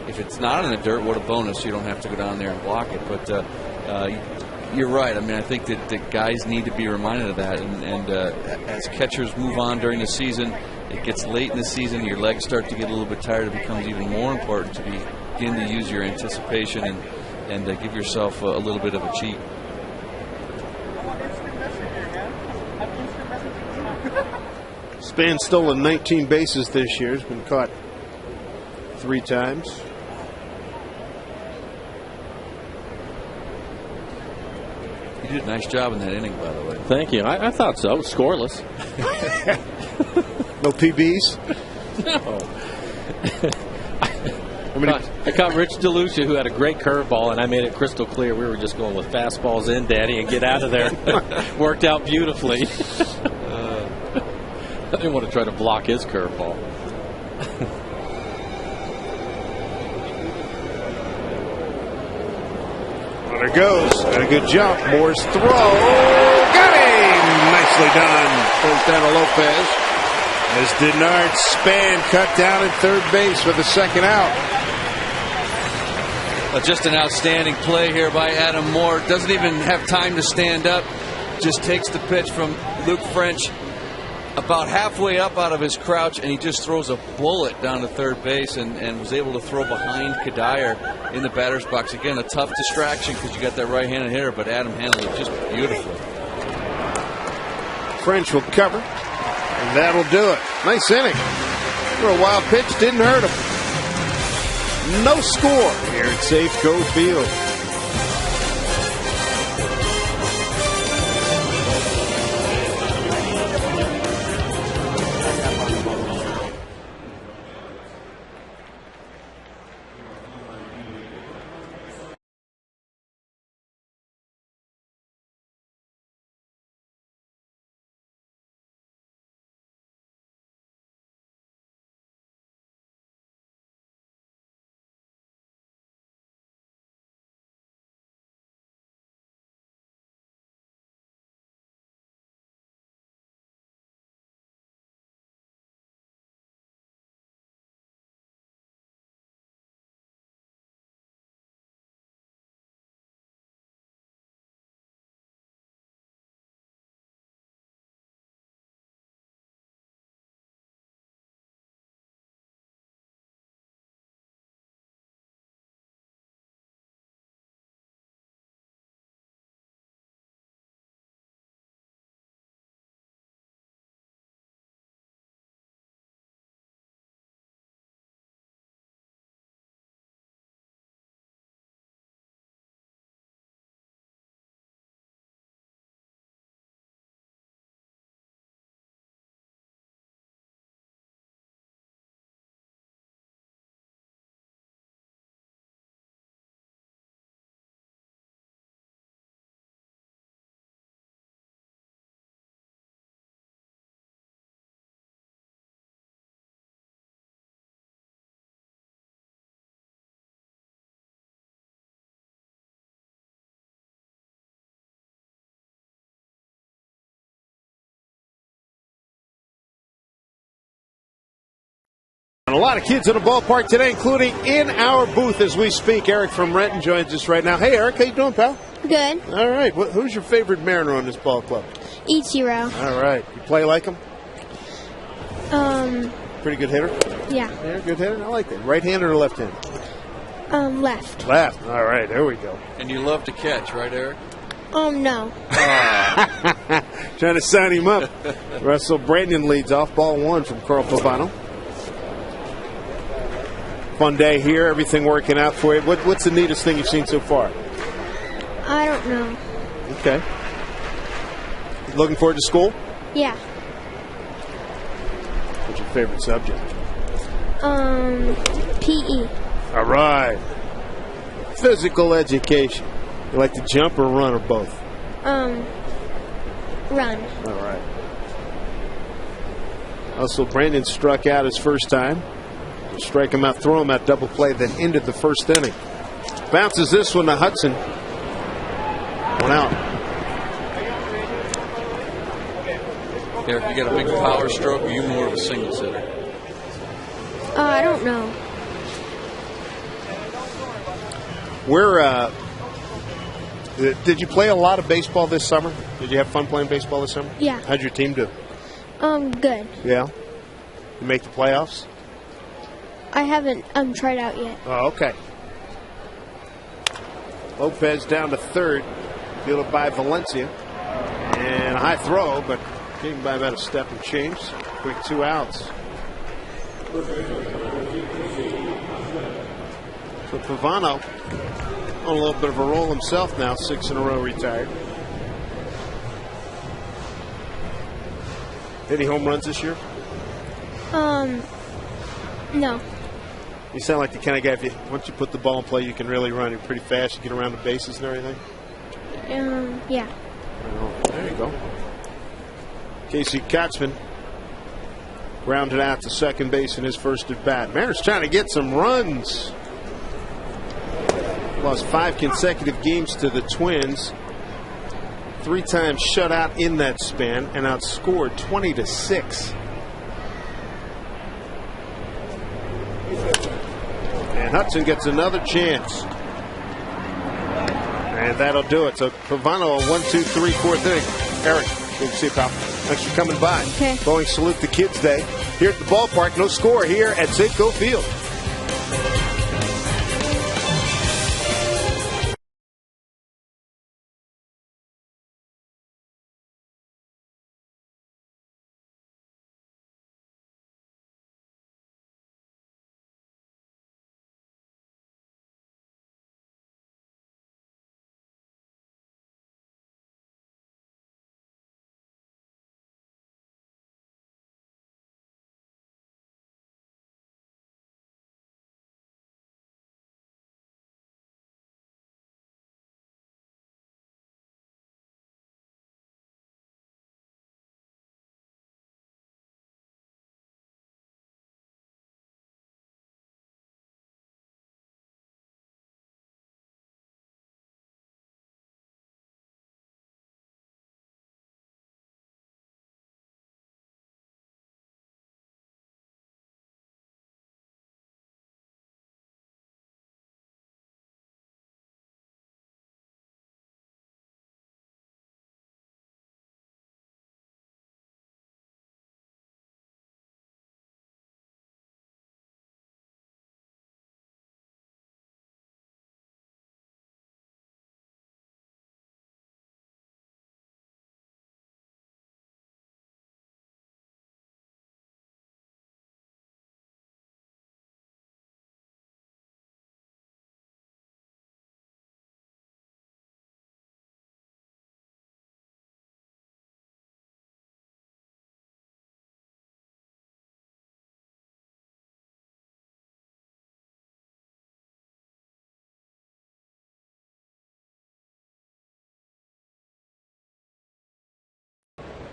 if it's not in the dirt, what a bonus. You don't have to go down there and block it. But you're right. I mean, I think that guys need to be reminded of that. And as catchers move on during the season, it gets late in the season, your legs start to get a little bit tired. It becomes even more important to begin to use your anticipation and give yourself a little bit of a cheat. Span's stolen 19 bases this year. He's been caught 3 times. You did a nice job in that inning, by the way. Thank you. I thought so. Scoreless. No PBs? No. I caught Rich DeLucia, who had a great curveball, and I made it crystal clear we were just going with fastballs in, Daddy, and get out of there. Worked out beautifully. I didn't want to try to block his curveball. There goes. And a good jump. Moore's throw. Got him! Nicely done. First down to Lopez. As Denard Span cut down at third base for the second out. Just an outstanding play here by Adam Moore. Doesn't even have time to stand up. Just takes the pitch from Luke French about halfway up out of his crouch, and he just throws a bullet down to third base and was able to throw behind Kadire in the batter's box. Again, a tough distraction because you got that right-handed hitter, but Adam handled it just beautifully. French will cover, and that'll do it. Nice inning. For a wild pitch, didn't hurt him. No score here at Safeco Field. A lot of kids in the ballpark today, including in our booth as we speak. Eric from Renton joins us right now. Hey, Eric, how you doing, pal? Good. All right. Who's your favorite Mariner on this ball club? Ichiro. All right. You play like him? Pretty good hitter? Yeah. Yeah, good hitter? I like that. Right-handed or left-handed? Left. Left. All right. There we go. And you love to catch, right, Eric? No. Trying to sign him up. Russell Brandon leads off. Ball 1 from Carl Pavano. Fun day here. Everything working out for you. What's the neatest thing you've seen so far? I don't know. Okay. Looking forward to school? Yeah. What's your favorite subject? PE. All right. Physical education. You like to jump or run or both? Run. All right. Also, Brandon struck out his first time. Strike him out, throw him out, double play that ended the first inning. Bounces this one to Hudson. 1 out. Eric, you got a big power stroke, or you more of a single hitter? I don't know. Did you play a lot of baseball this summer? Did you have fun playing baseball this summer? Yeah. How'd your team do? Good. Yeah. You make the playoffs? I haven't tried out yet. Oh, okay. Lopez down to third, fielded by Valencia. And a high throw, but came by about a step and change. Quick 2 outs. So Pavano on a little bit of a roll himself now, 6 in a row retired. Any home runs this year? No. You sound like the kind of guy, once you put the ball in play, you can really run. You're pretty fast. You get around the bases and everything. Yeah. There you go. Casey Kotzman grounded out to second base in his first at bat. Mariners trying to get some runs. Lost 5 consecutive games to the Twins. 3 times shut out in that span and outscored 20-6. And Hudson gets another chance. And that'll do it. So Pavano, a 1, 2, 3, 4th inning. Eric, good to see you, pal. Thanks for coming by. Okay. Boeing Salute the Kids Day here at the ballpark. No score here at Safeco Field.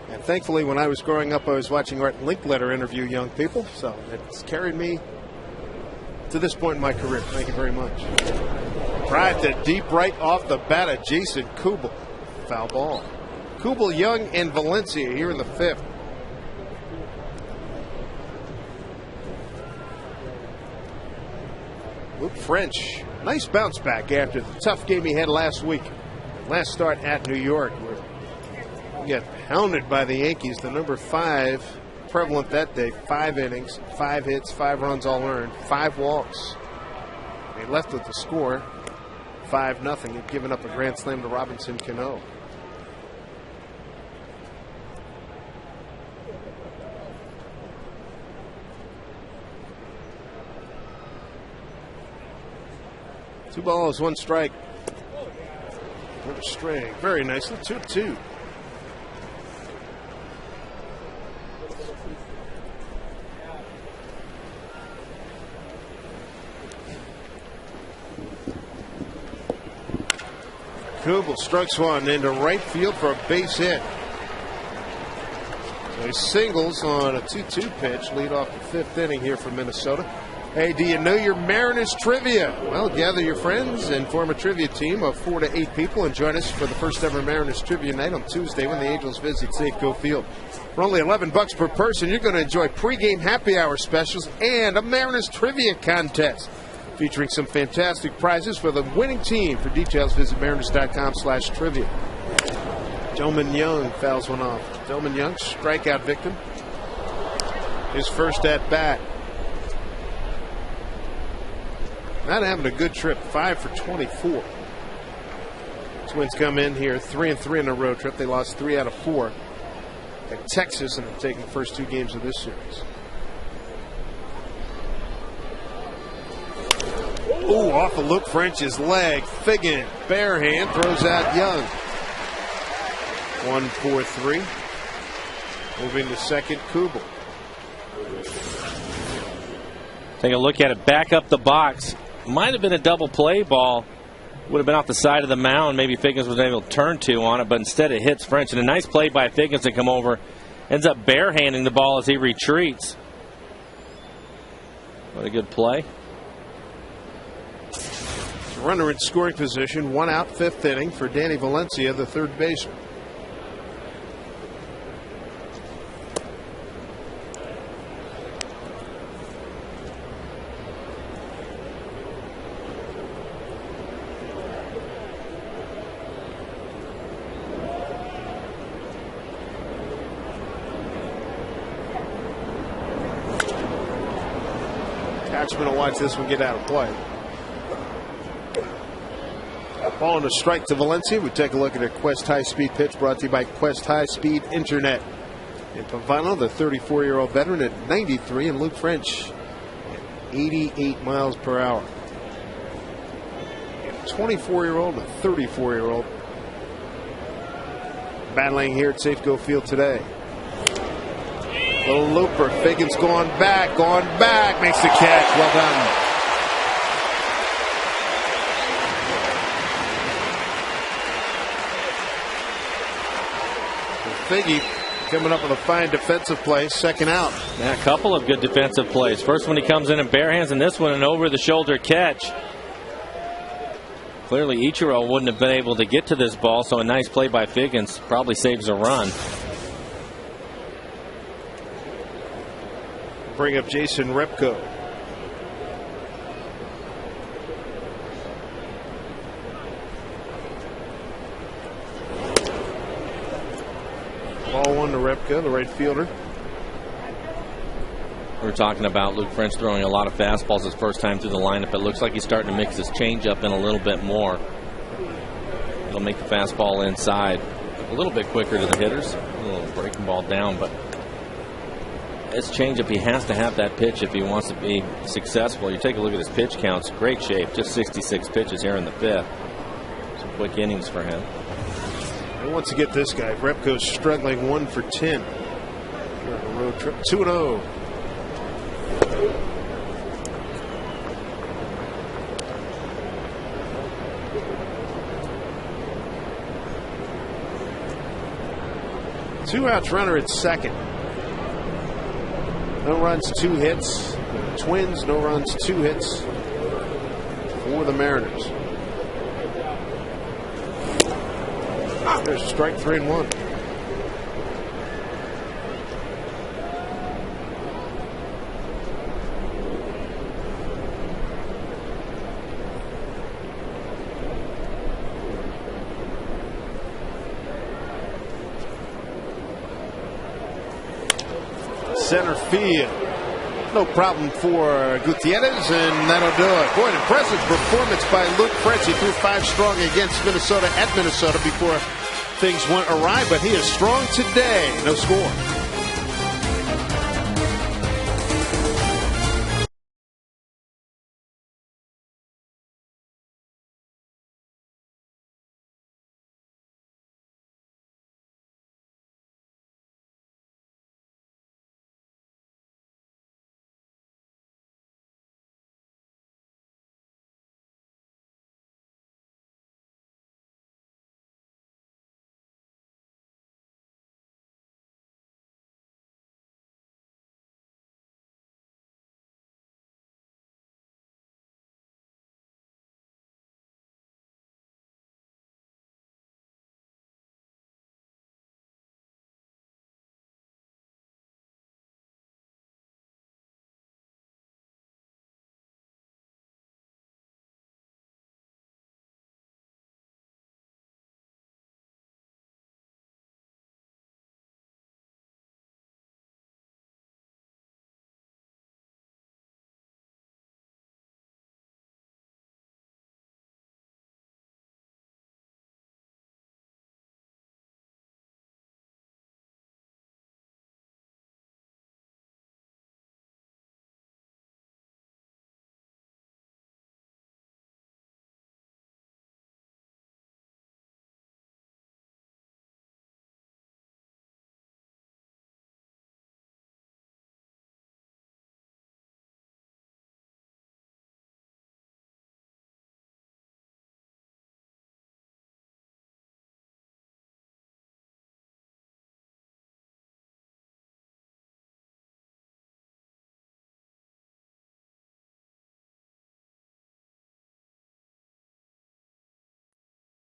And thankfully, when I was growing up, I was watching Art Linkletter interview young people. So it's carried me to this point in my career. Thank you very much. Drive to deep right off the bat of Jason Kubel. Foul ball. Kubel, Young, and Valencia here in the 5th. Luke French, nice bounce back after the tough game he had last week. Last start at New York, where he got pounded by the Yankees. The number 5 prevalent that day. 5 innings, 5 hits, 5 runs all earned, 5 walks. They left with the score 5-0. He'd given up a grand slam to Robinson Cano. Two balls, 1 strike. Another string. Very nicely. 2-2. Kubel strikes one into right field for a base hit. So he singles on a 2-2 pitch, lead off the 5th inning here for Minnesota. Hey, do you know your Mariners trivia? Well, gather your friends and form a trivia team of 4 to 8 people and join us for the first ever Mariners trivia night on Tuesday when the Angels visit Safeco Field. For only $11 per person, you're going to enjoy pregame happy hour specials and a Mariners trivia contest featuring some fantastic prizes for the winning team. For details, visit mariners.com/trivia. Delman Young fouls one off. Delman Young, strikeout victim. His first at bat. Not having a good trip, 5 for 24. Twins come in here 3-3 on a road trip. They lost 3 out of 4 at Texas and have taken the first 2 games of this series. Ooh, off of Luke French's leg. Figgin, bare hand, throws out Young. 1-4-3. Moving to second, Kubel. Take a look at it. Back up the box. Might have been a double play ball. Would have been off the side of the mound. Maybe Figgins was able to turn 2 on it, but instead it hits French. And a nice play by Figgins to come over. Ends up barehanding the ball as he retreats. What a good play. Runner in scoring position, 1 out, 5th inning for Danny Valencia, the third baseman. Catchman will watch this one get out of play. Ball and a strike to Valencia. We take a look at a Quest High Speed pitch brought to you by Quest High Speed Internet. And Pavano, the 34-year-old veteran, at 93, and Luke French at 88 miles per hour. A 24-year-old and a 34-year-old battling here at Safeco Field today. The looper, Figgins going back, makes the catch. Well done. Figgy coming up with a fine defensive play, second out. Yeah, a couple of good defensive plays. First one he comes in bare hands, and this one an over-the-shoulder catch. Clearly Ichiro wouldn't have been able to get to this ball, so a nice play by Figgins probably saves a run. Bring up Jason Repko. Ball 1 to Repka, the right fielder. We're talking about Luke French throwing a lot of fastballs his first time through the lineup. It looks like he's starting to mix his changeup in a little bit more. It'll make the fastball inside a little bit quicker to the hitters. A little breaking ball down, but his changeup, he has to have that pitch if he wants to be successful. You take a look at his pitch counts, great shape, just 66 pitches here in the 5th. Some quick innings for him. And once you get this guy, Repko's struggling 1 for 10. Here on the road trip, 2-0. Two outs, runner at second. No runs, 2 hits. Twins, no runs, 2 hits for the Mariners. There's strike 3-1. Center field. No problem for Gutierrez, and that'll do it. Boy, an impressive performance by Luke French. He threw 5 strong against Minnesota at Minnesota before things went awry, but he is strong today. No score.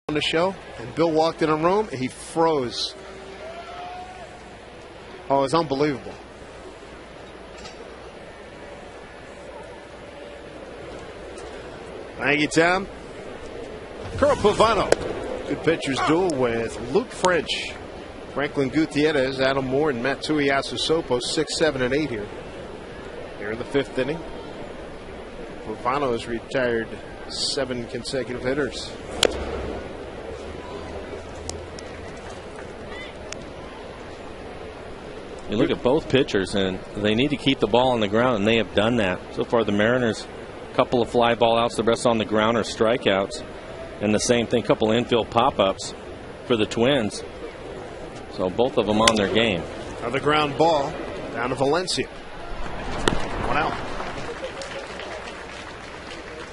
on the show, and Bill walked in a room, and he froze. Oh, it was unbelievable. Thank you, Tom. Carl Pavano. Good pitchers duel with Luke French, Franklin Gutierrez, Adam Moore, and Matsui Asusopo, 6, 7, and 8 here. Here in the 5th inning. Pavano has retired 7 consecutive hitters. You look at both pitchers, and they need to keep the ball on the ground, and they have done that. So far, the Mariners, a couple of fly ball outs, the rest on the ground are strikeouts. And the same thing, a couple infield pop-ups for the Twins. So both of them on their game. Another ground ball down to Valencia. 1 out.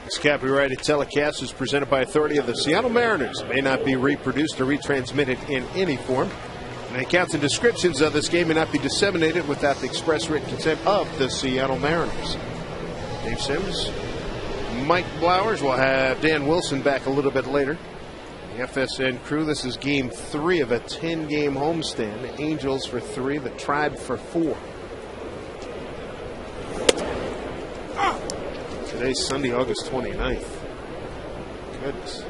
This copyrighted telecast is presented by authority of the Seattle Mariners. May not be reproduced or retransmitted in any form. And accounts and descriptions of this game may not be disseminated without the express written consent of the Seattle Mariners. Dave Sims, Mike Blowers. We'll have Dan Wilson back a little bit later. The FSN crew. This is game 3 of a 10-game homestand. The Angels for 3, the Tribe for 4. Today's Sunday, August 29th. Goodness.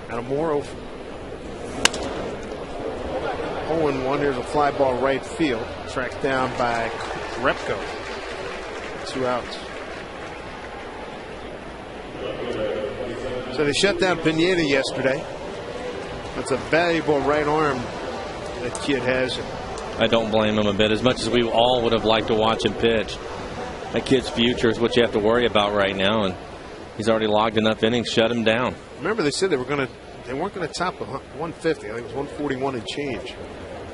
Adam Moore 0-1. Here's a fly ball right field. Tracked down by Repko. 2 outs. So they shut down Pineda yesterday. That's a valuable right arm that kid has. I don't blame him a bit. As much as we all would have liked to watch him pitch, that kid's future is what you have to worry about right now, and he's already logged enough innings, shut him down. Remember, they said they weren't going to top 150. I think it was 141 and change.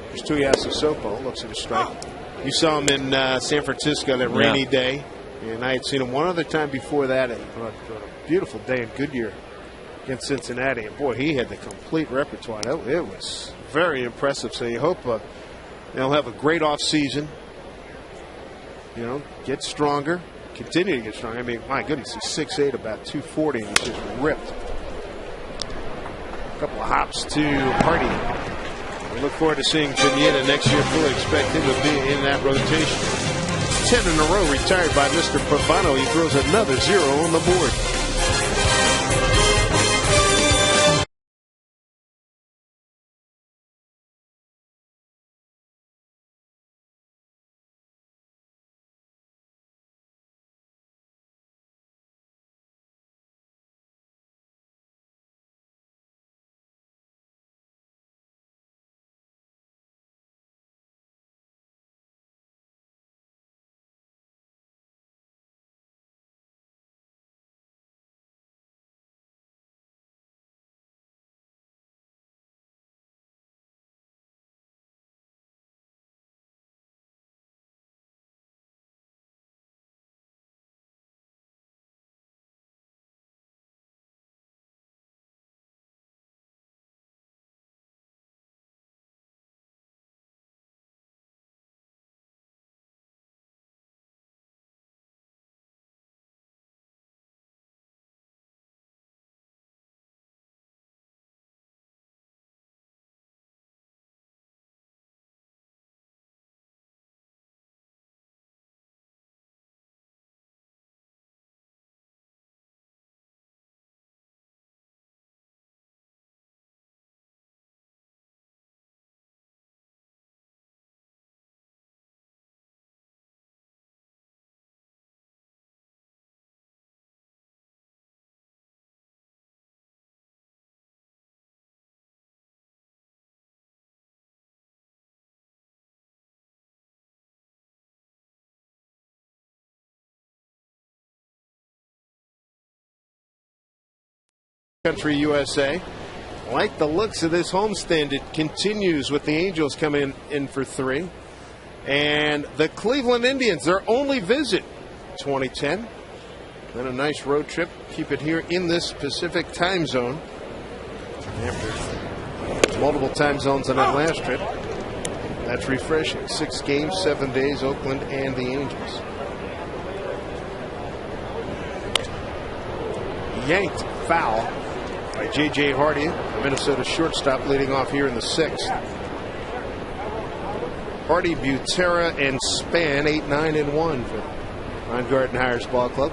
There's Tuiasa Sopo, looks at a strike. You saw him in San Francisco that rainy day, and I had seen him one other time before that. A beautiful day in Goodyear against Cincinnati, and boy, he had the complete repertoire. It was very impressive. So you hope they'll have a great off season. You know, get stronger, continue to get stronger. I mean, my goodness, he's 6'8", about 240, and he's just ripped. A couple of hops to Hardy. We look forward to seeing Pineda next year. Fully expect him to be in that rotation. 10 in a row retired by Mr. Pavano. He throws another 0 on the board. Country USA. Like the looks of this homestand, it continues with the Angels coming in for 3. And the Cleveland Indians, their only visit 2010. Then a nice road trip. Keep it here in this Pacific time zone. After multiple time zones on that last trip. That's refreshing. 6 games, 7 days, Oakland and the Angels. yanked foul by J.J. Hardy, the Minnesota shortstop, leading off here in the 6th. Hardy, Butera, and Span 8, 9, and 1 for Ron Gardenhire's ball club.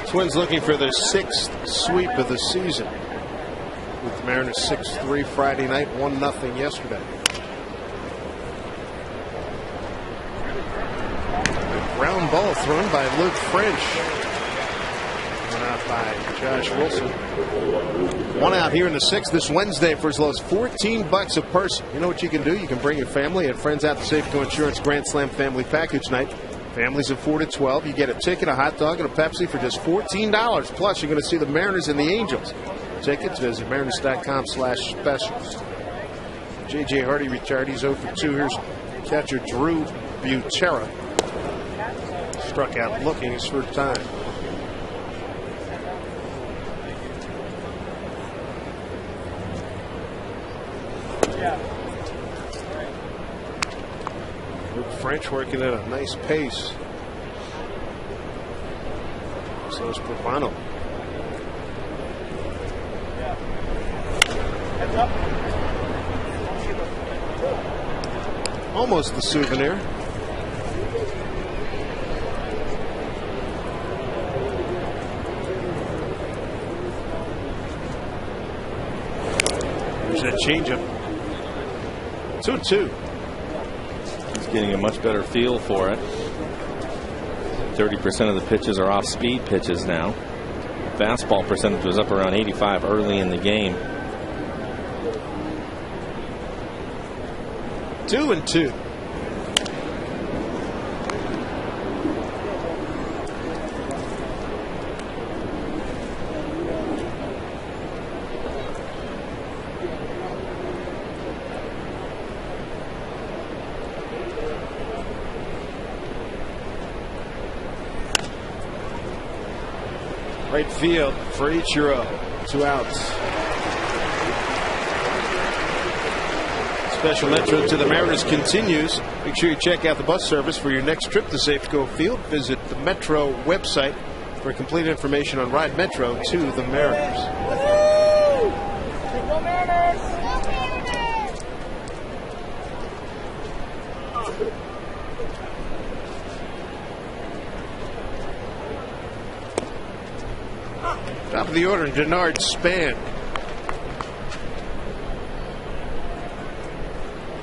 Twins looking for their 6th sweep of the season, with the Mariners 6-3 Friday night, 1-0 yesterday. A ground ball thrown by Luke French. One out by Josh Wilson. One out here in the 6th this Wednesday for as low as $14 a person. You know what you can do? You can bring your family and friends out to Safeco Insurance Grand Slam Family Package Night. Families of 4 to 12. You get a ticket, a hot dog, and a Pepsi for just $14. Plus, you're going to see the Mariners and the Angels. Tickets, visit mariners.com/specials. J.J. Hardy retired. He's 0 for 2. Here's catcher Drew Butera. Struck out looking his first time. Luke French working at a nice pace. So is Provano. Almost the souvenir. There's that changeup. 2-2. He's getting a much better feel for it. 30% of the pitches are off-speed pitches now. Fastball percentage was up around 85 early in the game. 2-2. Right field for Ichiro. 2 outs. Special Metro to the Mariners continues. Make sure you check out the bus service for your next trip to Safeco Field. Visit the Metro website for complete information on Ride Metro to the Mariners. Go Mariners! Top of the order, Denard Span.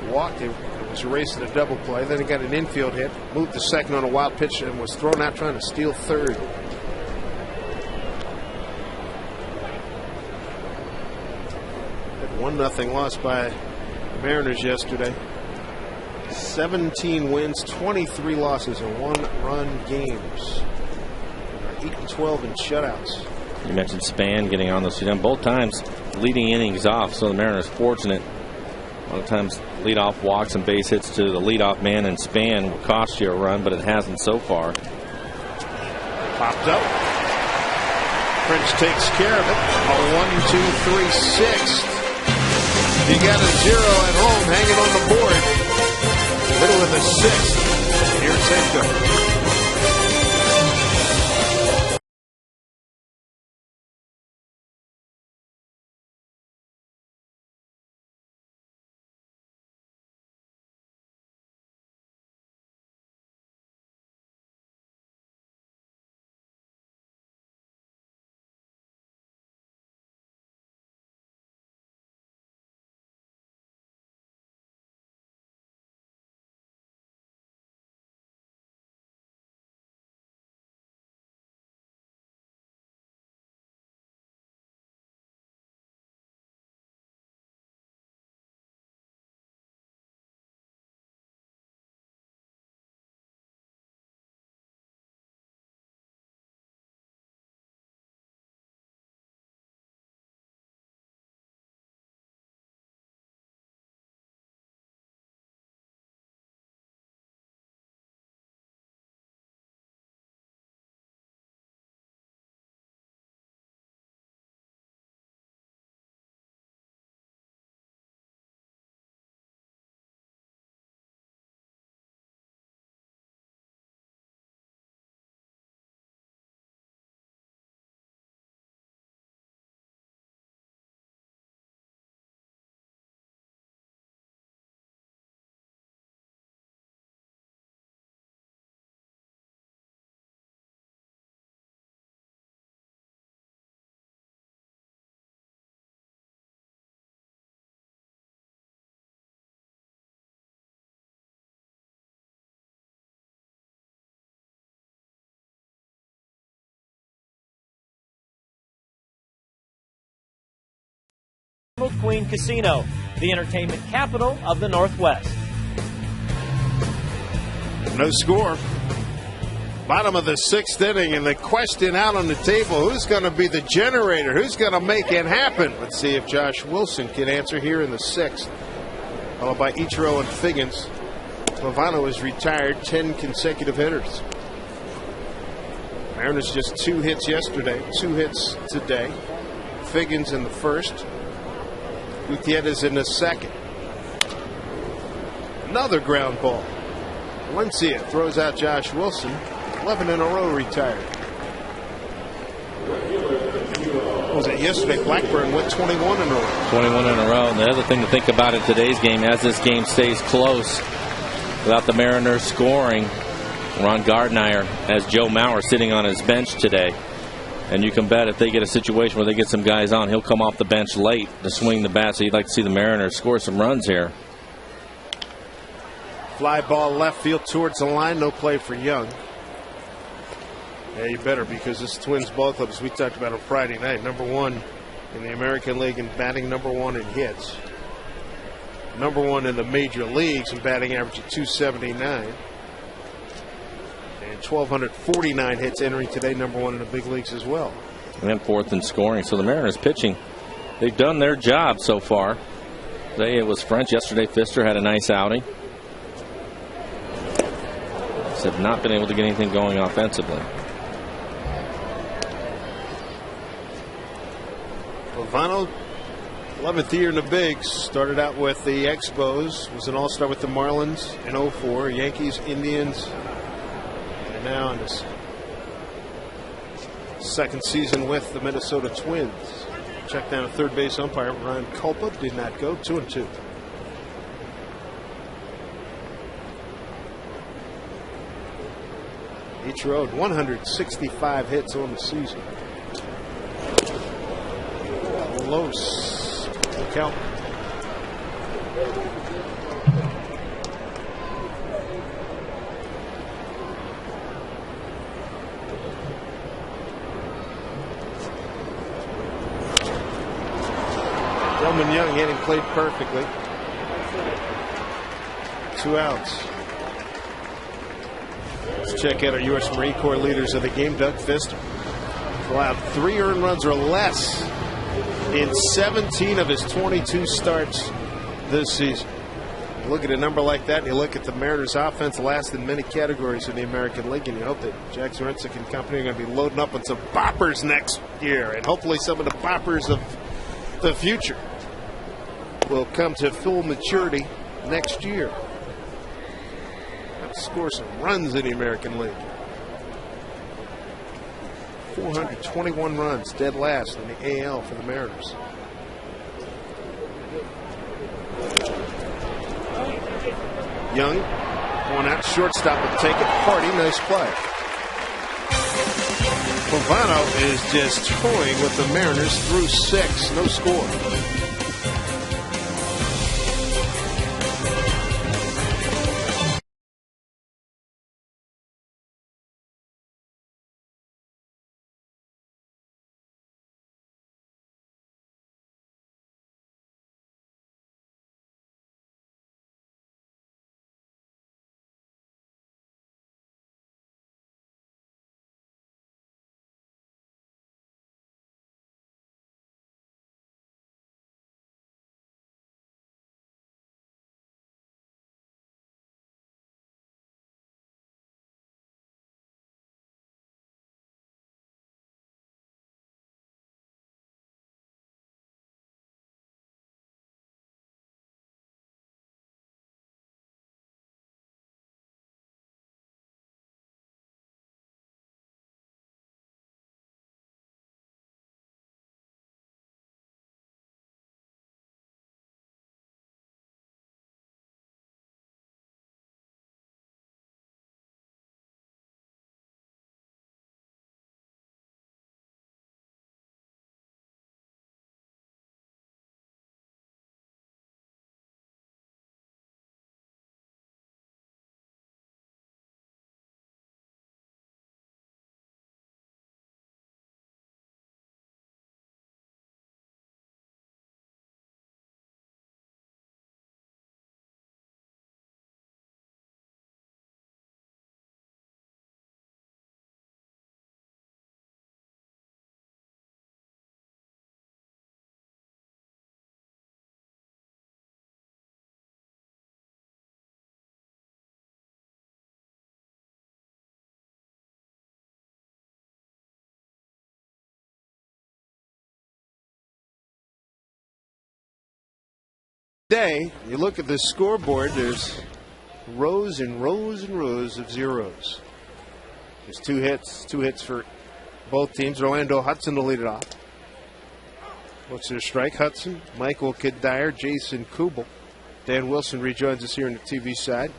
Walked him. It was erased in a double play. Then he got an infield hit. Moved to second on a wild pitch and was thrown out trying to steal third. That 1-0 loss by the Mariners yesterday. 17 wins, 23 losses in 1-run games. 8-12 in shutouts. You mentioned Span getting on those two. Both times leading innings off, so the Mariners fortunate. A lot of times leadoff walks and base hits to the leadoff man, and Span will cost you a run, but it hasn't so far. Popped up. French takes care of it. A 1, 2, 3, 6. You got a 0 at home hanging on the board. Middle of the 6th. Here's Safeco. Queen Casino, the entertainment capital of the Northwest. No score. Bottom of the 6th inning, and the question out on the table, who's going to be the generator? Who's going to make it happen? Let's see if Josh Wilson can answer here in the 6th. Followed by Ichiro and Figgins. Pavano is retired, 10 consecutive hitters. Mariners just 2 hits yesterday, 2 hits today. Figgins in the 1st. Gutierrez in the 2nd. Another ground ball. Valencia throws out Josh Wilson. 11 in a row retired. What was it yesterday? Blackburn went 21 in a row. 21 in a row. And the other thing to think about in today's game, as this game stays close, without the Mariners scoring, Ron Gardner has Joe Mauer sitting on his bench today. And you can bet if they get a situation where they get some guys on, he'll come off the bench late to swing the bat. So you'd like to see the Mariners score some runs here. Fly ball left field towards the line. No play for Young. Yeah, you better, because this Twins ball club, as we talked about on Friday night, #1 in the American League in batting, #1 in hits. #1 in the major leagues in batting average of .279. And 1,249 hits entering today, #1 in the big leagues as well. And then 4th in scoring. So the Mariners pitching, they've done their job so far. Today it was French. Yesterday Pfister had a nice outing. Have not been able to get anything going offensively. Pavano, 11th year in the bigs, started out with the Expos, was an all-star with the Marlins in '04, Yankees, Indians, and now in his 2nd season with the Minnesota Twins. Check down a third base umpire, Ryan Culpa, did not go, 2-2. Each road, 165 hits on the season. Close. Count. Delman Young hitting played perfectly. 2 outs. Let's check out our U.S. Marine Corps leaders of the game. Doug Pfister allowed 3 earned runs or less in 17 of his 22 starts this season. You look at a number like that, and you look at the Mariners' offense, last in many categories in the American League, and you hope that Jack Zorinsek and company are going to be loading up on some boppers next year, and hopefully some of the boppers of the future will come to full maturity next year. Score some runs in the American League. 421 runs, dead last in the AL for the Mariners. Young going out shortstop will take it. Hardy, nice play. Pavano is just toying with the Mariners through 6, no score. day, you look at the scoreboard, there's rows and rows and rows of zeros. There's two hits for both teams. Orlando Hudson to lead it off. What's their strike? Hudson, Michael Kadire, Jason Kubel. Dan Wilson rejoins us here on the TV side.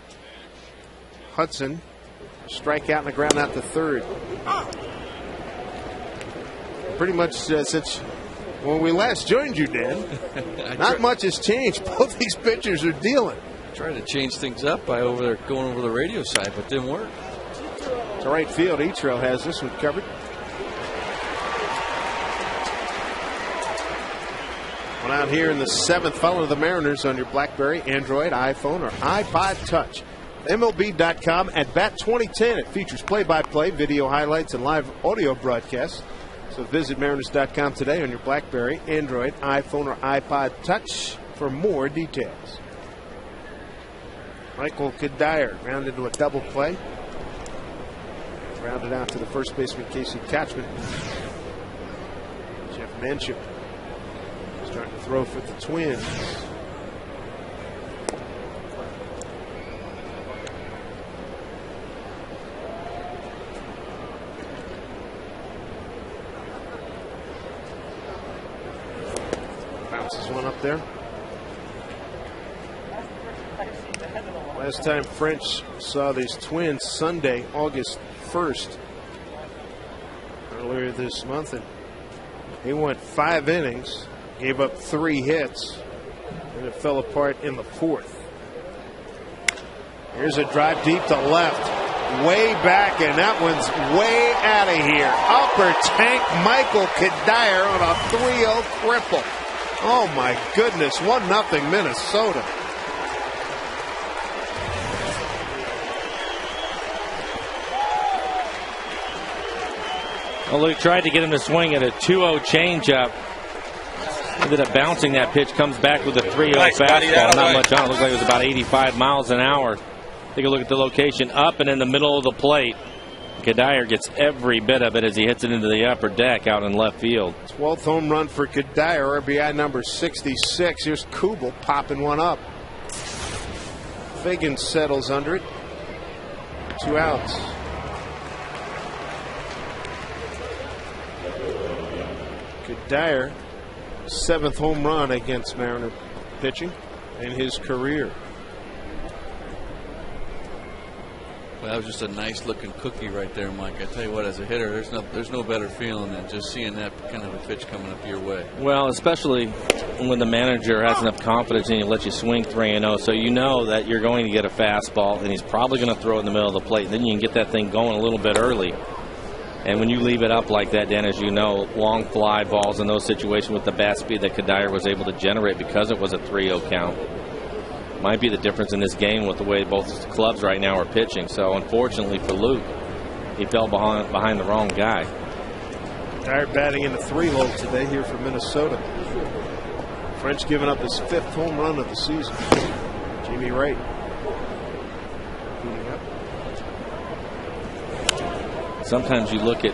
Hudson, strikeout and a ground out to third. Pretty much since when we last joined you, Dan, not much has changed. Both these pitchers are dealing. Tried to change things up by going over the radio side, but didn't work. To right field, Eatrell has this one covered. One out here in the 7th. Follow the Mariners on your BlackBerry, Android, iPhone, or iPod Touch. MLB.com at Bat 2010. It features play-by-play, video highlights, and live audio broadcasts. So visit Mariners.com today on your BlackBerry, Android, iPhone, or iPod Touch for more details. Michael Kadire grounded into a double play. Grounded out to the first baseman, Casey Kotchman. Jeff Manship starting to throw for the Twins. Bounces one up there. Last time French saw these Twins Sunday, August 1st, earlier this month, and he went 5 innings, gave up 3 hits, and it fell apart in the 4th. Here's a drive deep to left, way back, and that one's way out of here. Upper tank, Michael Kadire on a 3-0 triple. Oh my goodness, 1-0 Minnesota. Well, Luke tried to get him to swing at a 2-0 changeup. Ended up bouncing that pitch, comes back with a 3-0 fastball. Not much on it. Looks like it was about 85 miles an hour. Take a look at the location. Up and in the middle of the plate. Kadire gets every bit of it as he hits it into the upper deck out in left field. 12th home run for Kadire, RBI number 66. Here's Kubel popping one up. Fagan settles under it. 2 outs. Kadire, 7th home run against Mariner pitching in his career. Well, that was just a nice looking cookie right there, Mike. I tell you what, as a hitter, there's no better feeling than just seeing that kind of a pitch coming up your way. Well, especially when the manager has enough confidence in you to let you swing 3-0, so you know that you're going to get a fastball, and he's probably going to throw it in the middle of the plate. Then you can get that thing going a little bit early. And when you leave it up like that, Dan, as you know, long fly balls in those situations with the bat speed that Kadire was able to generate because it was a 3-0 count might be the difference in this game with the way both clubs right now are pitching. So unfortunately for Luke, he fell behind the wrong guy. Kadire batting in the 3-hole today here for Minnesota. French giving up his 5th home run of the season. Jamie Wright. Sometimes you look at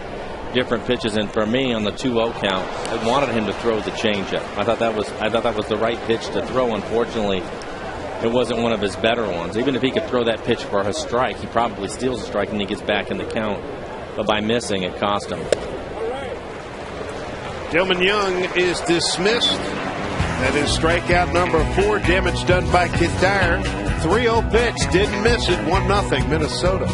different pitches, and for me on the 2-0 count, I wanted him to throw the changeup. I thought that was the right pitch to throw. Unfortunately, it wasn't one of his better ones. Even if he could throw that pitch for a strike, he probably steals a strike and he gets back in the count. But by missing, it cost him. Dillman Young is dismissed. That is strikeout number 4. Damage done by Kadire. 3-0 pitch, didn't miss it. 1-0 Minnesota.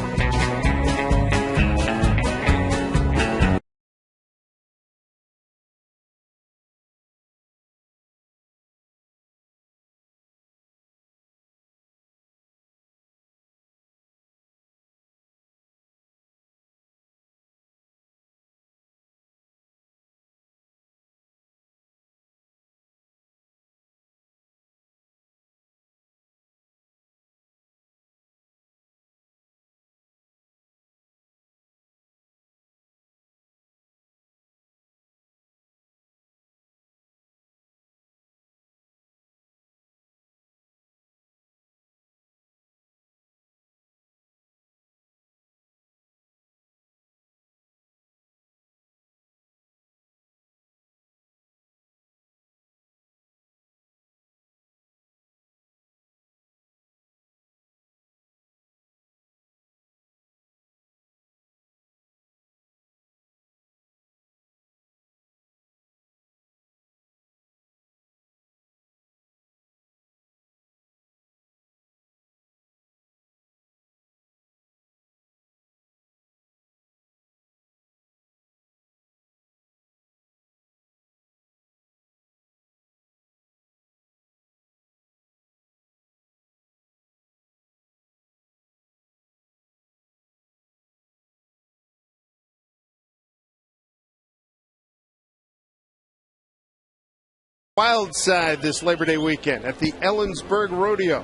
Wild Side this Labor Day weekend at the Ellensburg Rodeo.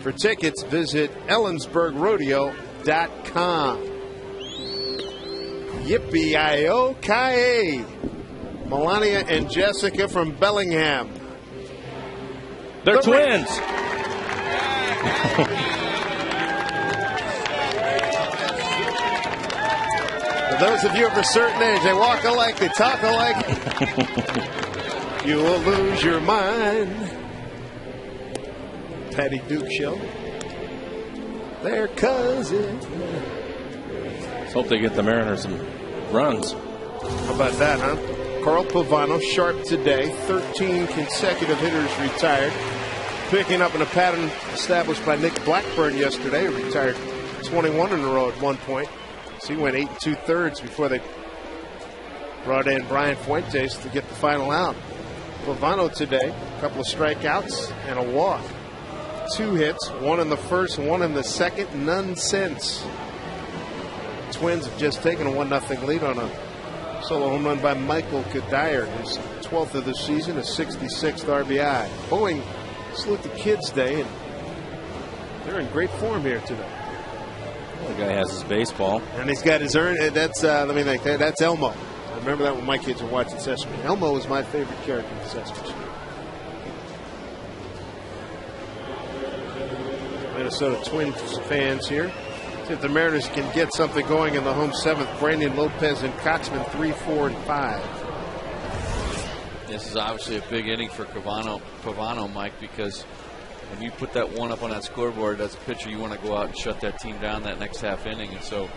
For tickets, visit ellensburgrodeo.com. Yippee-I-O-Ki-A. Melania and Jessica from Bellingham. They're twins. For those of you of a certain age, they walk alike, they talk alike. You will lose your mind. Patty Duke Show. Their cousin. Let's hope they get the Mariners some runs. How about that, huh? Carl Pavano, sharp today. 13 consecutive hitters retired. Picking up in a pattern established by Nick Blackburn yesterday. Retired 21 in a row at one point. So he went 8 2/3 before they brought in Brian Fuentes to get the final out. Pavano today, a couple of strikeouts and a walk. 2 hits, one in the first, one in the second, none since. Twins have just taken a 1-0 lead on a solo home run by Michael Kadire, his 12th of the season, his 66th RBI. Boeing salute the Kids Day, and they're in great form here today. Well, the guy has his baseball. And he's got his that's let me think, that's Elmo. I remember that when my kids were watching Sesame. Elmo was my favorite character in Sesame Street. Minnesota Twins fans here. See if the Mariners can get something going in the home seventh. Brandon Lopez and Kotzman 3, 4, and 5. This is obviously a big inning for Pavano, Mike, because when you put that one up on that scoreboard, as a pitcher, you want to go out and shut that team down that next half inning. And so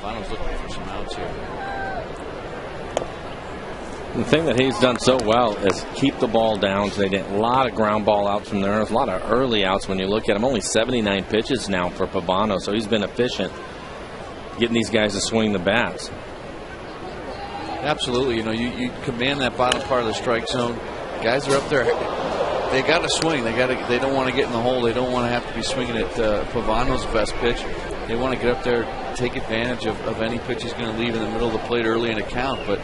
Pavano's looking for some outs here. The thing that he's done so well is keep the ball down. So they did a lot of ground ball outs from there. There's a lot of early outs when you look at him. Only 79 pitches now for Pavano, so he's been efficient getting these guys to swing the bats. Absolutely. You know, you command that bottom part of the strike zone. Guys are up there. They got to swing. They don't want to get in the hole. They don't want to have to be swinging at Pavano's best pitch. They want to get up there, take advantage of any pitch he's going to leave in the middle of the plate early in a count. But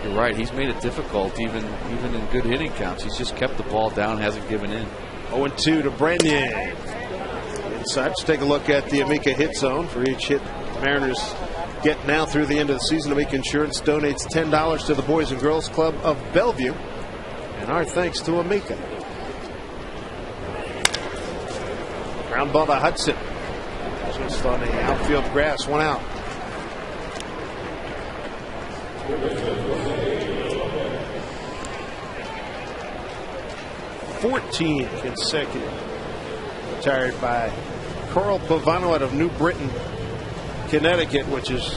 you're right. He's made it difficult, even in good hitting counts. He's just kept the ball down, hasn't given in. 0-2 to Brendan. Inside, let's take a look at the Amica hit zone. For each hit Mariners get now through the end of the season, Amica Insurance donates $10 to the Boys and Girls Club of Bellevue. And our thanks to Amica. Ground ball to Hudson. Just on the outfield grass, 1 out. $14 consecutive. Retired by Carl Pavano out of New Britain, Connecticut, which is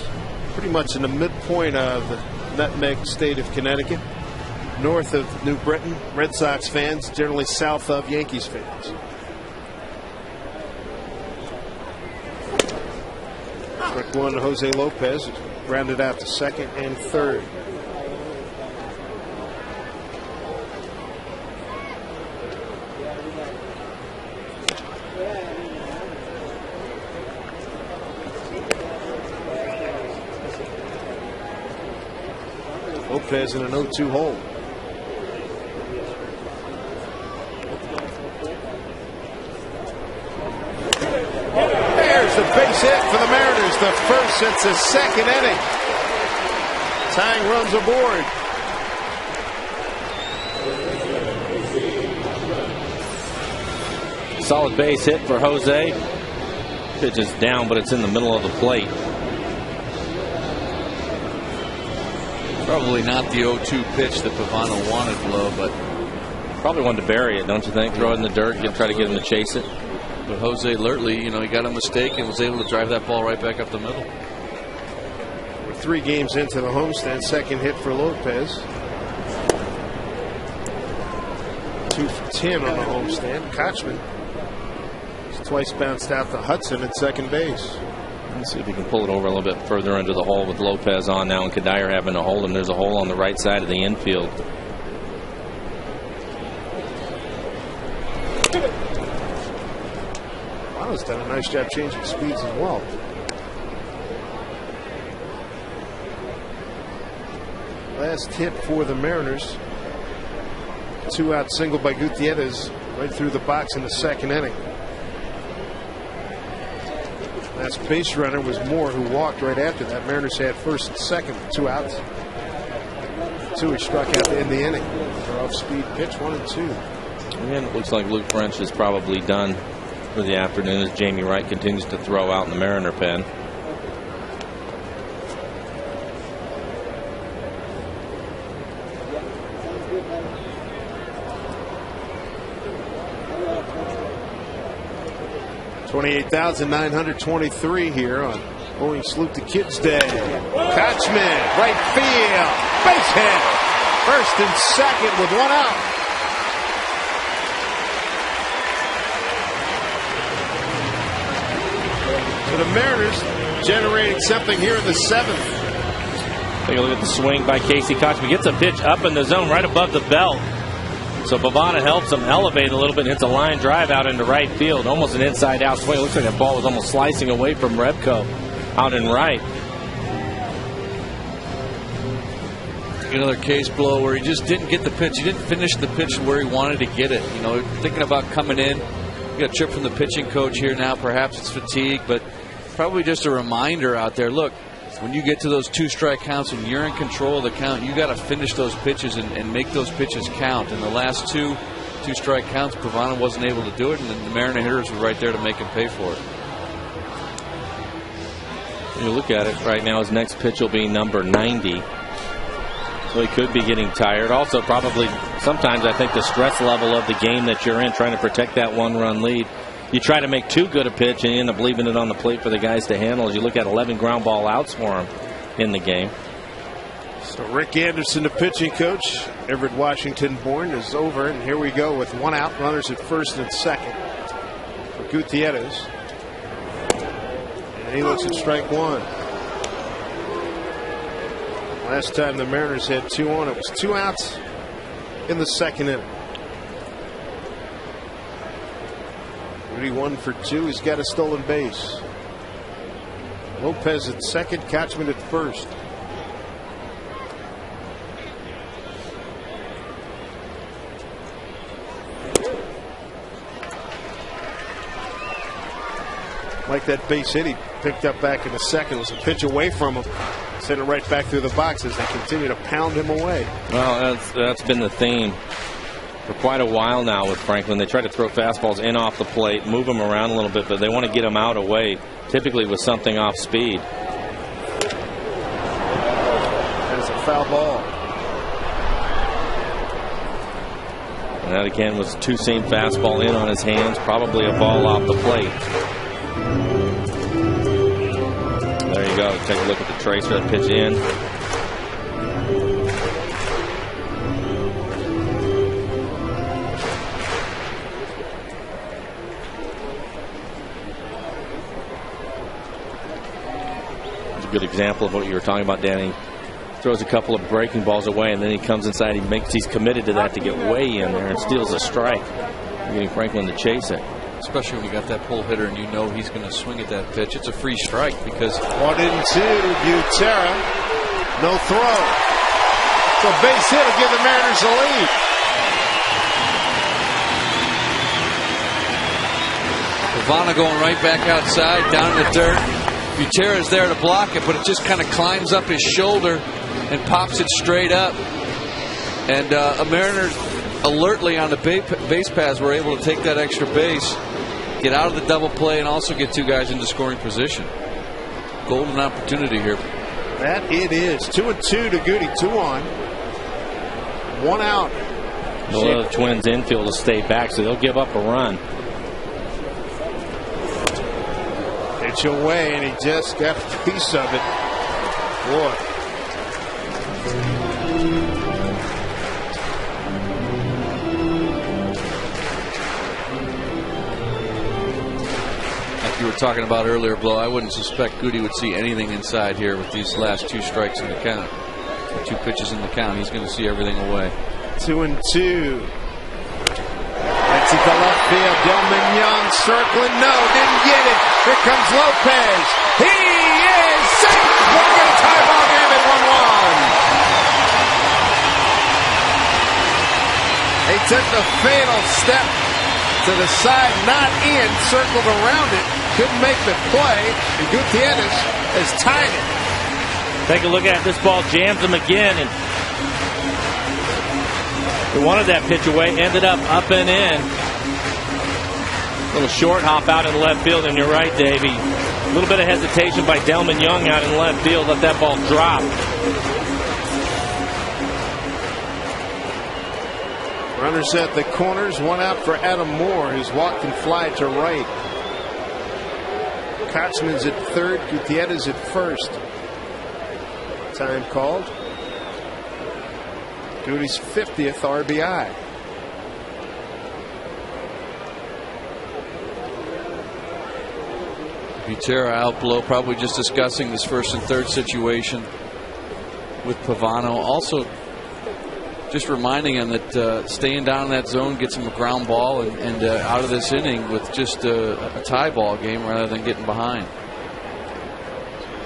pretty much in the midpoint of the nutmeg state of Connecticut. North of New Britain, Red Sox fans, generally south of Yankees fans. Strike one, Jose Lopez grounded out to second and third. Lopez in an 0-2 hole. There's the base hit for the Mariners, the first since the second inning. Tying runs aboard. Solid base hit for Jose. Pitch is down, but it's in the middle of the plate. Probably not the 0-2 pitch that Pavano wanted, Flo, but probably wanted to bury it, don't you think? Throw it in the dirt, try to get him to chase it. But Jose alertly, he got a mistake and was able to drive that ball right back up the middle. We're 3 games into the homestand. Second hit for Lopez. 2 for 10 on the homestand. Kotzman has twice bounced out to Hudson at second base. Let's see if he can pull it over a little bit further into the hole with Lopez on now and Kadire having to hold him. There's a hole on the right side of the infield. Wow, done a nice job changing speeds as well. Last hit for the Mariners 2-out single by Gutierrez right through the box in the second inning. Last base runner was Moore, who walked right after that. Mariners had first and second, 2 outs. 2 he struck out to end the inning. Off-speed pitch, 1-2. And it looks like Luke French is probably done for the afternoon as Jamie Wright continues to throw out in the Mariner pen. $28,923 here on Owing Salute to Kids Day. Kotchman, right field, base hit. First and second with 1 out. So the Mariners generating something here in the 7th. Take a look at the swing by Casey Kotchman. Gets a pitch up in the zone right above the belt. So Bavana helps him elevate a little bit and hits a line drive out into right field. Almost an inside-out swing. It looks like that ball was almost slicing away from Rebko out in right. Another case blow where he just didn't get the pitch. He didn't finish the pitch where he wanted to get it. You know, thinking about coming in. You got a chip from the pitching coach here now. Perhaps it's fatigue, but probably just a reminder out there. Look, when you get to those 2-strike counts and you're in control of the count, you got to finish those pitches and make those pitches count. And the last 2-strike counts, Bavana wasn't able to do it, and the Mariner hitters were right there to make him pay for it. When you look at it right now, his next pitch will be number 90. So he could be getting tired. Also, probably sometimes I think the stress level of the game that you're in, trying to protect that 1-run lead. You try to make too good a pitch and you end up leaving it on the plate for the guys to handle. As you look at 11 ground ball outs for him in the game. So Rick Anderson, the pitching coach, Everett Washington born, is over. And here we go with 1 out, runners at first and second for Gutierrez. And he looks at strike 1. Last time the Mariners had 2 on, it was 2 outs in the second inning. Rudy 1 for 2. He's got a stolen base. Lopez at second, Kotchman at first. Like that base hit he picked up back in the second. It was a pitch away from him. Sent it right back through the box as they continue to pound him away. Well, that's been the theme for quite a while now with Franklin. They try to throw fastballs in off the plate, move them around a little bit, but they want to get them out away, typically with something off speed. That is a foul ball. And that again was a 2-seam fastball in on his hands, probably a ball off the plate. There you go. Take a look at the trace for that pitch in. It's a good example of what you were talking about, Danny. Throws a couple of breaking balls away, and then he comes inside. He's committed to that to get way in there and steals a strike, getting Franklin to chase it. Especially when you got that pull hitter and you know he's going to swing at that pitch. It's a free strike because 1-2, Butera. No throw. So base hit will give the Mariners the lead. Bavana going right back outside, down in the dirt. Butera's there to block it, but it just kind of climbs up his shoulder and pops it straight up. And Mariners alertly on the base paths were able to take that extra base, get out of the double play, and also get 2 guys into scoring position. Golden opportunity here. That it is. 2-2 to Goody. 2 on. 1 out. The Twins infield will stay back, so they'll give up a run. Pitch away, and he just got a piece of it. Boy. You were talking about earlier, Blow. I wouldn't suspect Goody would see anything inside here with these last 2 strikes in the count. 2 pitches in the count. He's going to see everything away. 2-2. That's it to left field. Delman Young circling. No, didn't get it. Here comes Lopez. He is safe. We're going to tie ball game at 1-1. the fatal step to the side, not in, circled around it, couldn't make the play, and Gutierrez has tied it. Take a look at it. This ball jams him again, and he wanted that pitch away, ended up and in. Little short hop out in left field, and you're right, Davey. A little bit of hesitation by Delman Young out in left field. Let that ball drop. Runners at the corners, one out for Adam Moore, who's walked and fly to right. Kotzman's at third, Gutierrez at first. Time called. Goody's 50th RBI. Butera out below, probably just discussing this first and third situation with Pavano. Also, just reminding him that staying down in that zone gets him a ground ball and out of this inning with just a tie ball game rather than getting behind.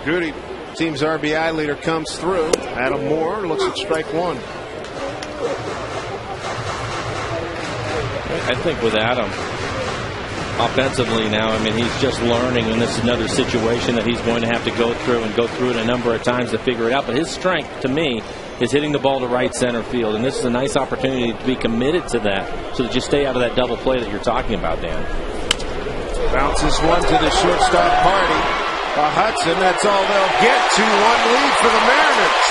Goody, team's RBI leader, comes through. Adam Moore looks at strike one. I think with Adam, offensively now, I mean, he's just learning, and this is another situation that he's going to have to go through it a number of times to figure it out. But his strength, to me, is hitting the ball to right center field, and this is a nice opportunity to be committed to that so that you stay out of that double play that you're talking about, Dan. Bounces one to the shortstop party. Hudson, that's all they'll get. 2-1 lead for the Mariners.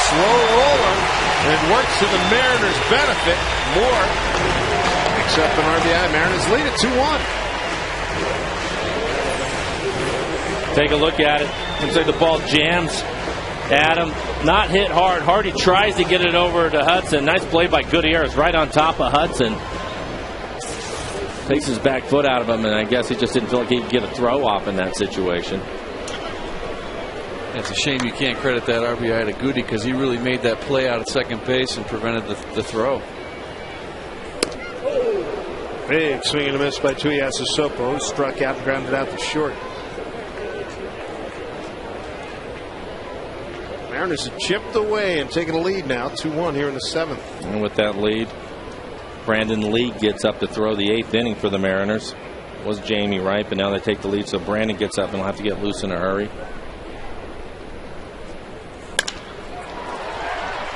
Slow roller, and works to the Mariners' benefit. Moore picks up an RBI. Mariners lead at 2-1. Take a look at it. Looks like the ball jams. Adam, not hit hard. Hardy tries to get it over to Hudson. Nice play by Gutierrez right on top of Hudson. Takes his back foot out of him, and I guess he just didn't feel like he could get a throw off in that situation. It's a shame you can't credit that RBI to Goody because he really made that play out at second base and prevented the throw. Big swing and a miss by Tuiasa Sopo, who struck out and grounded out to short. Mariners have chipped away and taken a lead now, 2-1 here in the seventh. And with that lead, Brandon Lee gets up to throw the eighth inning for the Mariners. It was Jamie Wright, but now they take the lead, so Brandon gets up and will have to get loose in a hurry.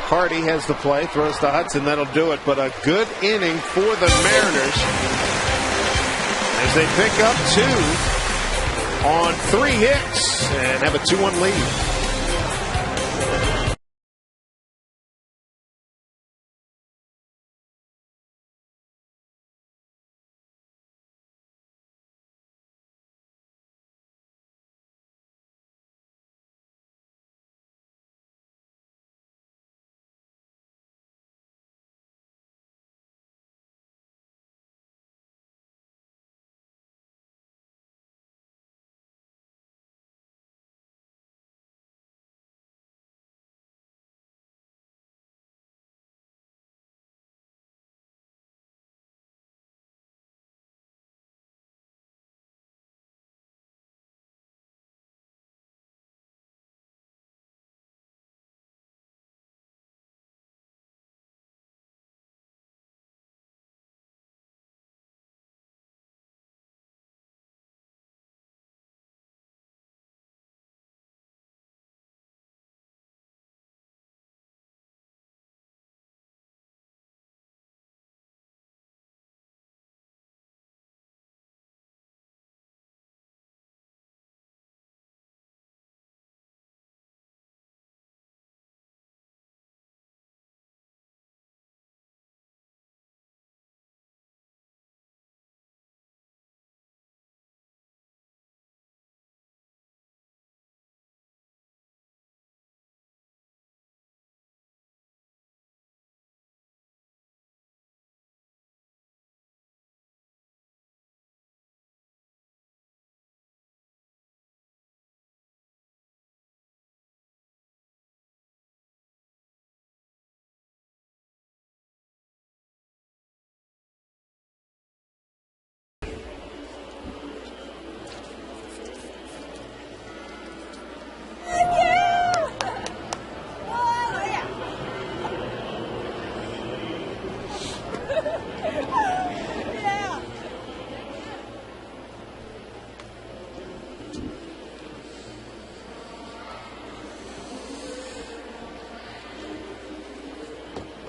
Hardy has the play, throws to Hudson, that'll do it, but a good inning for the Mariners as they pick up 2 on 3 hits and have a 2-1 lead.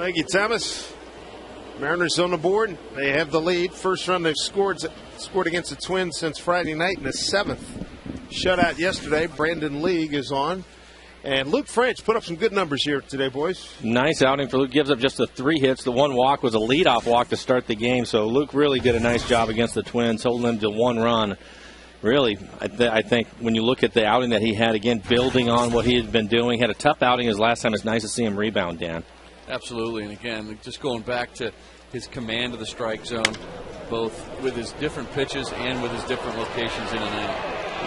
Thank you, Thomas. Mariners on the board. They have the lead. First run they've scored against the Twins since Friday night in the 7th shutout yesterday. Brandon League is on. And Luke French put up some good numbers here today, boys. Nice outing for Luke. Gives up just the 3 hits. The 1 walk was a leadoff walk to start the game. So Luke really did a nice job against the Twins, holding them to 1 run. Really, I think when you look at the outing that he had, again, building on what he had been doing, had a tough outing his last time. It's nice to see him rebound, Dan. Absolutely, and again, just going back to his command of the strike zone, both with his different pitches and with his different locations in and out.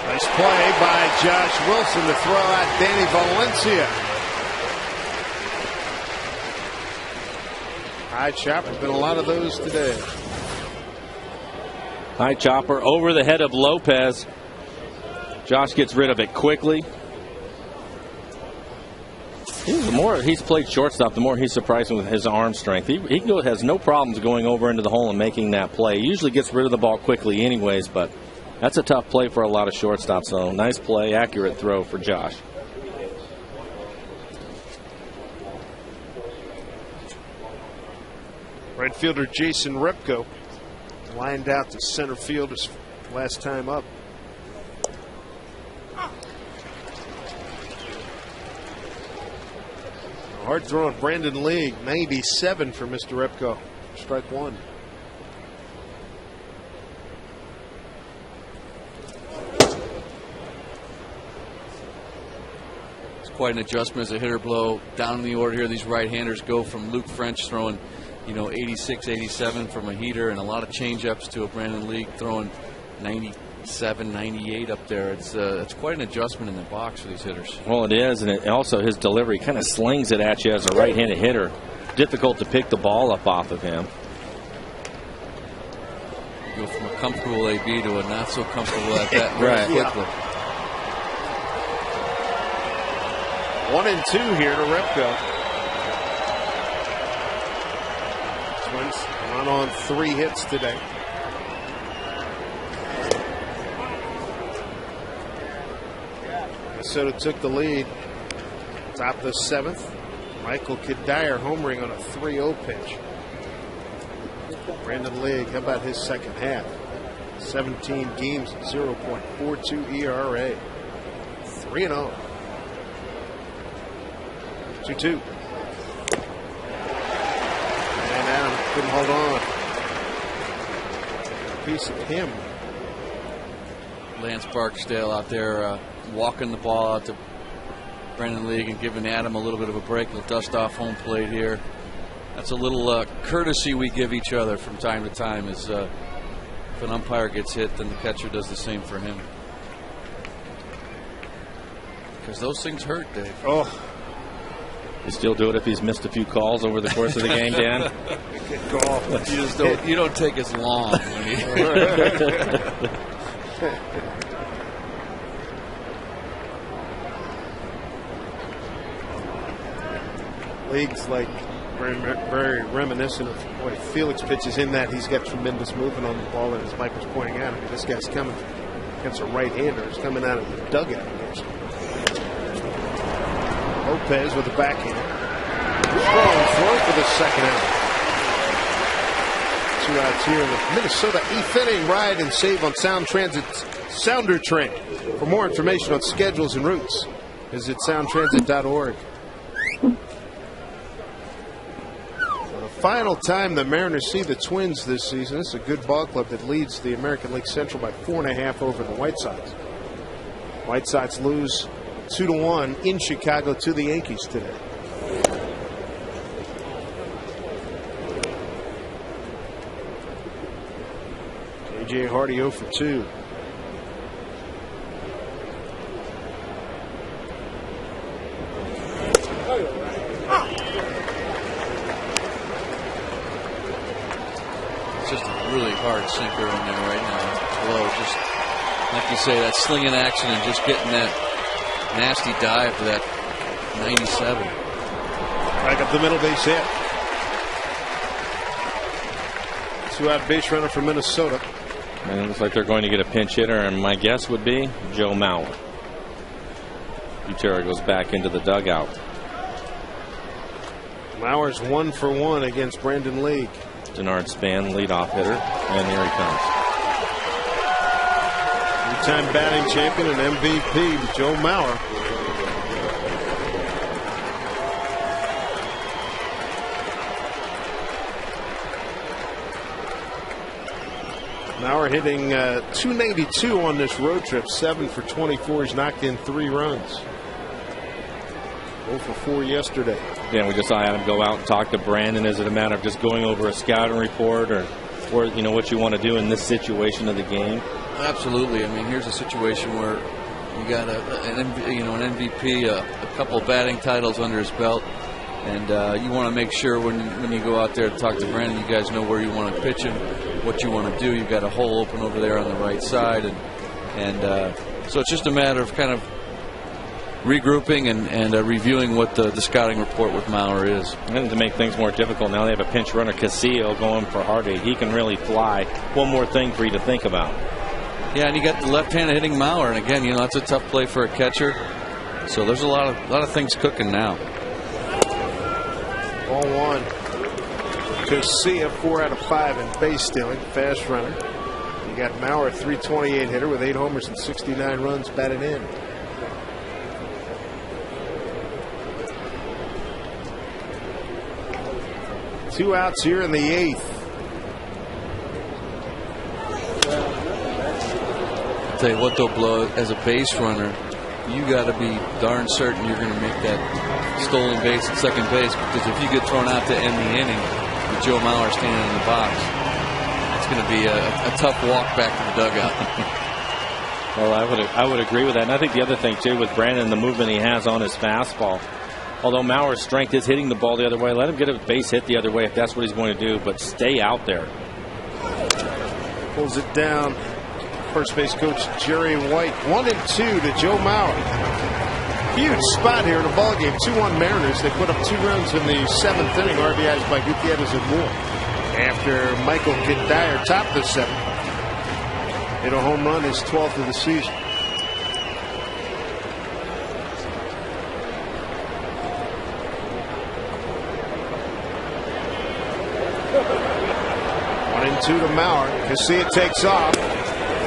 Nice play by Josh Wilson to throw out Danny Valencia. High chopper, been a lot of those today. High chopper over the head of Lopez. Josh gets rid of it quickly. The more he's played shortstop, the more he's surprising with his arm strength. He has no problems going over into the hole and making that play. He usually gets rid of the ball quickly anyways, but that's a tough play for a lot of shortstops. So nice play, accurate throw for Josh. Right fielder Jason Repko lined out to center field his last time up. Hard throw on Brandon League, 97 for Mr. Repko. Strike 1. It's quite an adjustment as a hitter blow down in the order here. These right-handers go from Luke French throwing, 86, 87 from a heater and a lot of change-ups to a Brandon League throwing 97, 98 up there. It's quite an adjustment in the box for these hitters. Well, it is, and also his delivery kind of slings it at you as a right-handed hitter. Difficult to pick the ball up off of him. You go from a comfortable AB to a not so comfortable at that very quickly. 1-2 here to Repko. Twins run on 3 hits today. Minnesota took the lead. Top of the 7th. Michael Kadire homering on a 3-0 pitch. Brandon League, how about his second half? 17 games, 0.42 ERA. 3-0. 2-2. And Adam couldn't hold on. A piece of him. Lance Barksdale out there walking the ball out to Brandon League and giving Adam a little bit of a break. He'll dust off home plate here. That's a little courtesy we give each other from time to time. Is if an umpire gets hit, then the catcher does the same for him. Because those things hurt, Dave. Oh. You still do it if he's missed a few calls over the course of the game, Dan? Good call. You don't take as long. League's like very reminiscent of what Felix pitches in that he's got tremendous movement on the ball, and as Mike was pointing out, this guy's coming against a right-hander. He's coming out of the dugout. Lopez with the backhand. Strong throw for the second out. 2 outs here in the Minnesota 8th inning. Ride and save on Sound Transit's Sounder Train. For more information on schedules and routes, visit soundtransit.org. Final time the Mariners see the Twins this season. It's a good ball club that leads the American League Central by 4.5 over the White Sox. White Sox lose 2-1 in Chicago to the Yankees today. J.J. Hardy 0 for 2. Really hard sinker in there right now. Below, just like you say, that slinging action and just getting that nasty dive to that 97. Back up the middle, base hit. 2-out base runner for Minnesota. And it looks like they're going to get a pinch hitter, and my guess would be Joe Mauer. Butera goes back into the dugout. Mauer's 1 for 1 against Brandon League. Denard Span, leadoff hitter, and here he comes. Two-time batting champion and MVP, Joe Mauer. Mauer hitting .292 on this road trip, 7 for 24. He's knocked in 3 runs. 0 for 4 yesterday. Yeah, we just saw Adam go out and talk to Brandon. Is it a matter of just going over a scouting report, or you know what you want to do in this situation of the game? Absolutely. I mean, here's a situation where you got an MVP, a couple of batting titles under his belt, and you want to make sure when you go out there to talk to Brandon, you guys know where you want to pitch him, what you want to do. You've got a hole open over there on the right side, and so it's just a matter of kind of regrouping and reviewing what the scouting report with Mauer is. And to make things more difficult, now they have a pinch runner, Casillo, going for Hardy. He can really fly. One more thing for you to think about. Yeah, and you got the left-handed hitting Mauer, and again, that's a tough play for a catcher. So there's a lot of things cooking now. 0-1. Casillo 4 out of 5 in base stealing, fast runner. You got Mauer, 328 hitter with 8 homers and 69 runs batted in. Two outs here in the 8th. I'll tell you what, though, Blow, as a base runner, you got to be darn certain you're going to make that stolen base at second base, because if you get thrown out to end the inning with Joe Mauer standing in the box, it's going to be a tough walk back to the dugout. Well, I would agree with that. And I think the other thing, too, with Brandon, the movement he has on his fastball, although Mauer's strength is hitting the ball the other way, let him get a base hit the other way if that's what he's going to do, but stay out there. Pulls it down. First base coach Jerry White. 1-2 to Joe Mauer. Huge spot here in the ball game. 2-1 Mariners. They put up 2 runs in the 7th inning. RBIs by Gutierrez and Moore. After Michael Kedire topped the 7th. Hit a home run, his 12th of the season. Two to Mauer. Casillo takes off.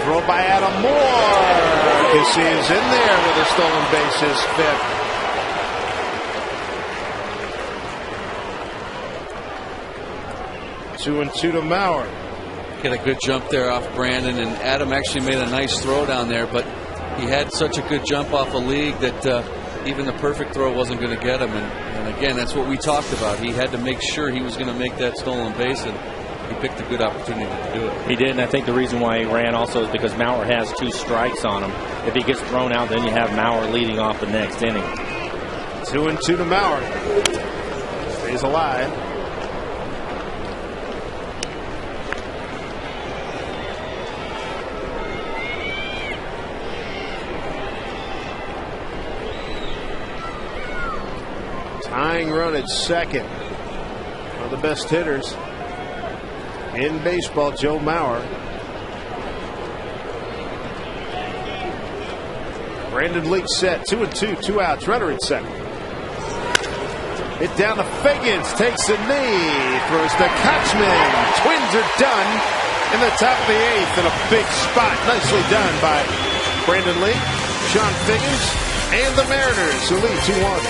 Throw by Adam Moore. Casillo's in there with a stolen base, his 5th. 2-2 to Mauer. Get a good jump there off Brandon, and Adam actually made a nice throw down there, but he had such a good jump off a league that even the perfect throw wasn't going to get him. And again, that's what we talked about. He had to make sure he was going to make that stolen base, and he picked a good opportunity to do it. He did, and I think the reason why he ran also is because Mauer has 2 strikes on him. If he gets thrown out, then you have Mauer leading off the next inning. 2-2 to Mauer. Stays alive. Tying run at second. One of the best hitters in baseball, Joe Mauer. Brandon League set. 2-2, 2 outs. Runner at second. Hit down to Figgins. Takes a knee. Throws to Kutchman. Twins are done in the top of the 8th in a big spot. Nicely done by Brandon League, Sean Figgins, and the Mariners, who lead 2-1.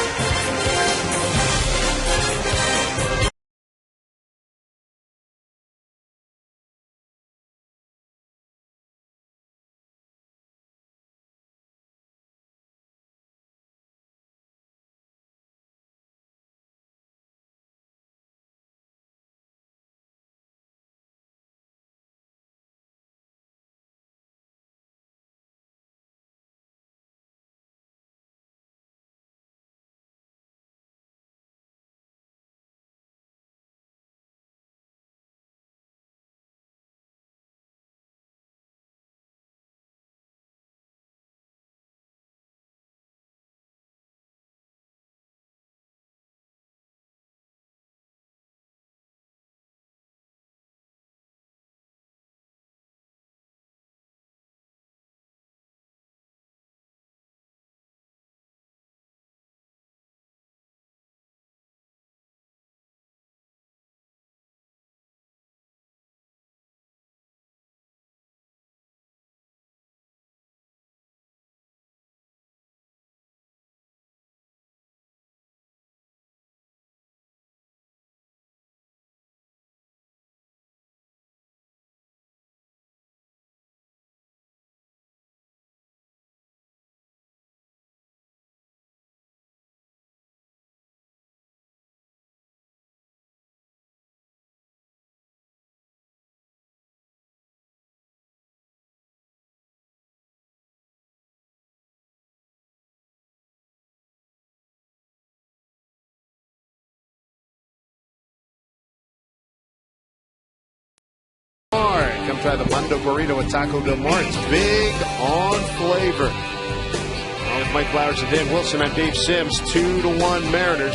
Come try the Mundo Burrito at Taco Del Mar. It's big on flavor. Along with Mike Flowers and Dan Wilson, I'm Dave Sims. 2-1 Mariners.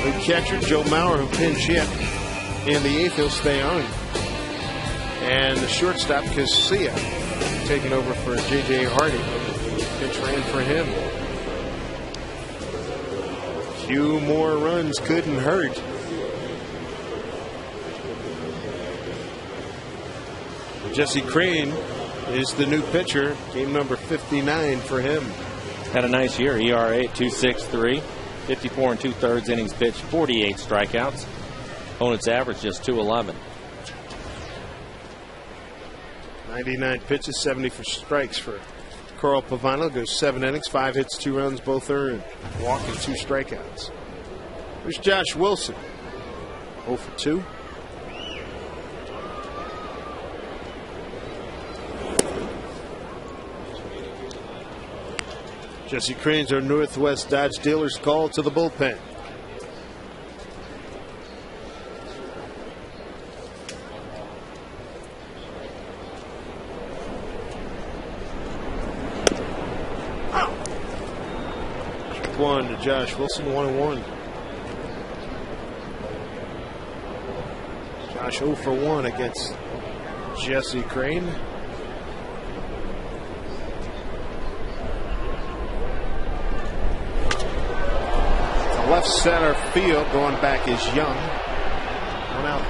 New catcher Joe Mauer, who pinch hit in the 8th, he'll stay on. And the shortstop Casilla taking over for J.J. Hardy. Pinch ran for him. Few more runs couldn't hurt. Jesse Crane is the new pitcher. Game number 59 for him. Had a nice year. ERA 2.63, 54 2/3 innings pitched, 48 strikeouts. Opponent's average just 2.11. 99 pitches, 74 strikes for Carl Pavano. Goes 7 innings, 5 hits, 2 runs, both earned. Walk and 2 strikeouts. There's Josh Wilson. 0 for 2. Jesse Crane's our Northwest Dodge dealer's call to the bullpen. One to Josh Wilson, 1-1. Josh 0 for 1 against Jesse Crane. Left center field, going back is Young. 1 out.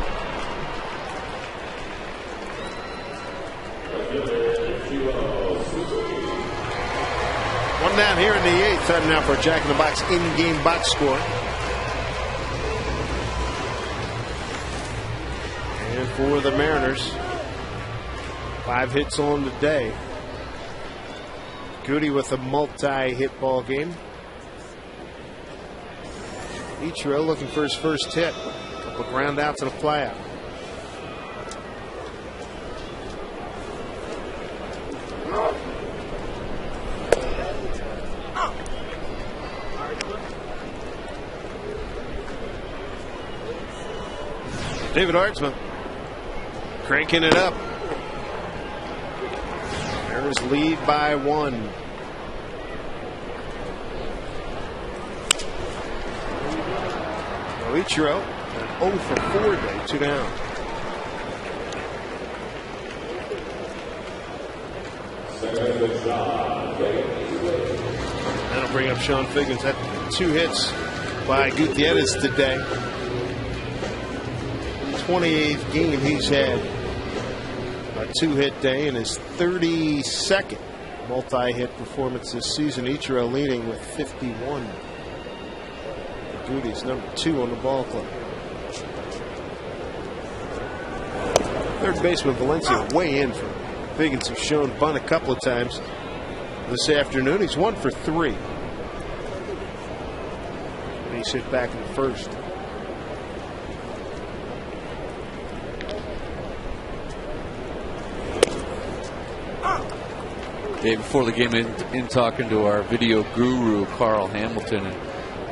One down here in the 8th. Time now for a Jack in the Box in-game box score. And for the Mariners, 5 hits on the day. Goody with a multi-hit ball game. Ichiro looking for his first hit. A couple of ground outs and a flyout. David Artsma cranking it up. Mariners lead by 1. Ichiro, an 0 for 4 day, 2 down. That'll bring up Sean Figgins. Had 2 hits by Gutierrez today. 28th game he's had a 2-hit day and his 32nd multi-hit performance this season. Ichiro leading with 51. Goody's number 2 on the ball club. Third baseman Valencia way in for Figgins, who's shown bunt a couple of times this afternoon. He's 1 for 3. And he's hit back in the first. Day before the game, in talking to our video guru Carl Hamilton,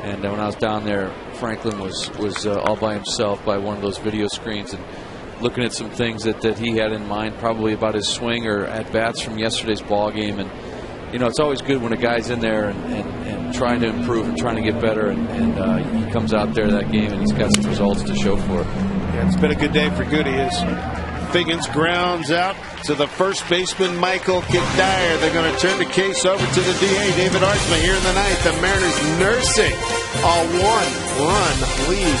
and when I was down there, Franklin was all by himself by one of those video screens and looking at some things that he had in mind, probably about his swing or at bats from yesterday's ball game. And you know, it's always good when a guy's in there and trying to improve and trying to get better, and he comes out there that game and he's got some results to show for it. Yeah, it's been a good day for Goody. Figgins grounds out to the first baseman, Michael Kadire. They're going to turn the case over to the DA, David Artsma, here in the 9th. The Mariners nursing a 1-run lead.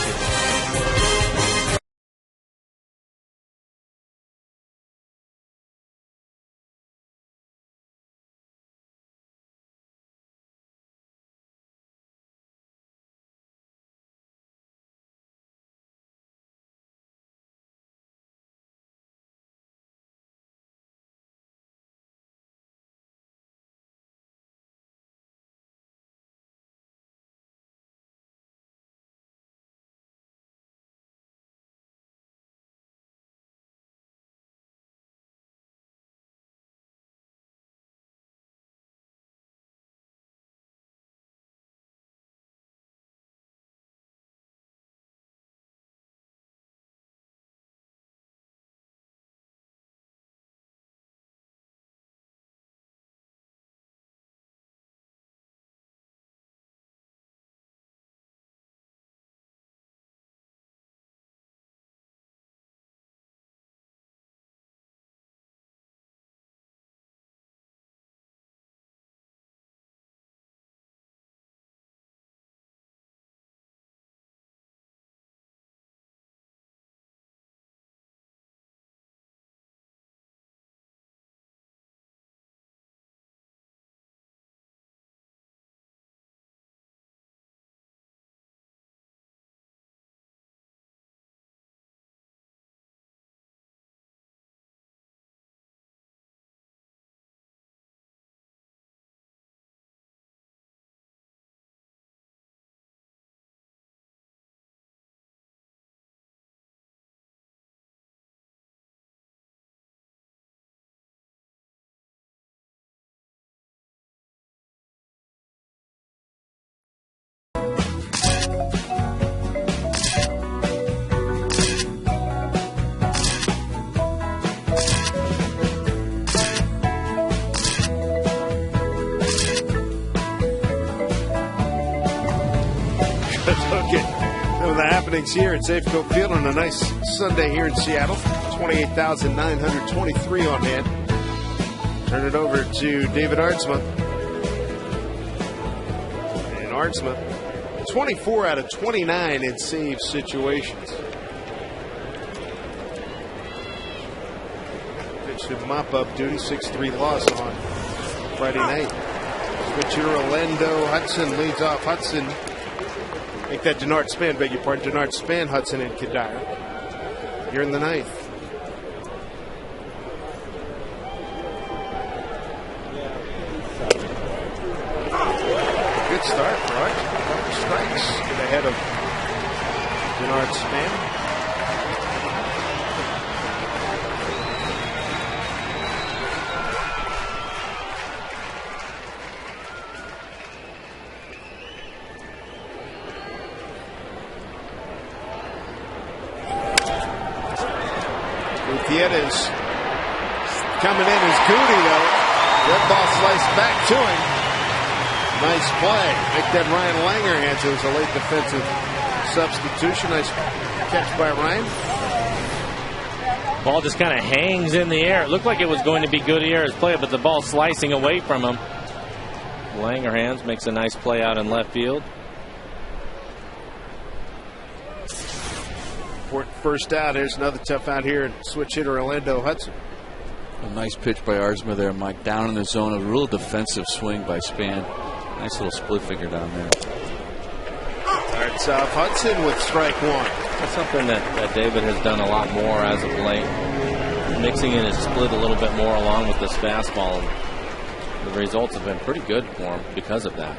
happenings here at Safeco Field on a nice Sunday here in Seattle. 28,923 on hand. Turn it over to David Aardsma. And Aardsma, 24 out of 29 in save situations. Pitch to mop-up duty, 6-3 loss on Friday night. Switch hitter Orlando Hudson leads off. Hudson, make that Denard Span, beg your pardon. Denard Span, Hudson, and Kadire. Here in the ninth. Good start for Arch. Couple strikes. Get ahead of Denard Span. Gutierrez coming in as Goody, though. Red ball sliced back to him. Nice play. Make that Ryan Langer hands. It was a late defensive substitution. Nice catch by Ryan. Ball just kind of hangs in the air. It looked like it was going to be Gutierrez's play, but the ball slicing away from him. Langer hands makes a nice play out in left field. First out. Here's another tough out here. And switch hitter Orlando Hudson. A nice pitch by Aardsma there, Mike. Down in the zone. A real defensive swing by Span. Nice little split finger down there. Starts off Hudson with strike one. That's something that David has done a lot more as of late. Mixing in his split a little bit more along with this fastball. The results have been pretty good for him because of that.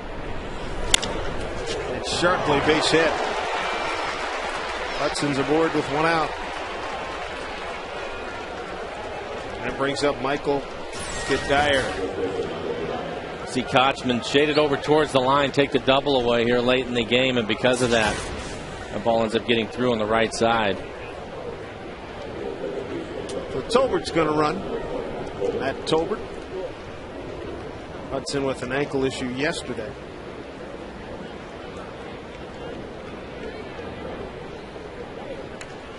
And sharply base hit. Hudson's aboard with one out. That brings up Michael Kadire. See Kochman shaded over towards the line, take the double away here late in the game, and because of that, the ball ends up getting through on the right side. So Tolbert's going to run. Matt Tolbert. Hudson with an ankle issue yesterday.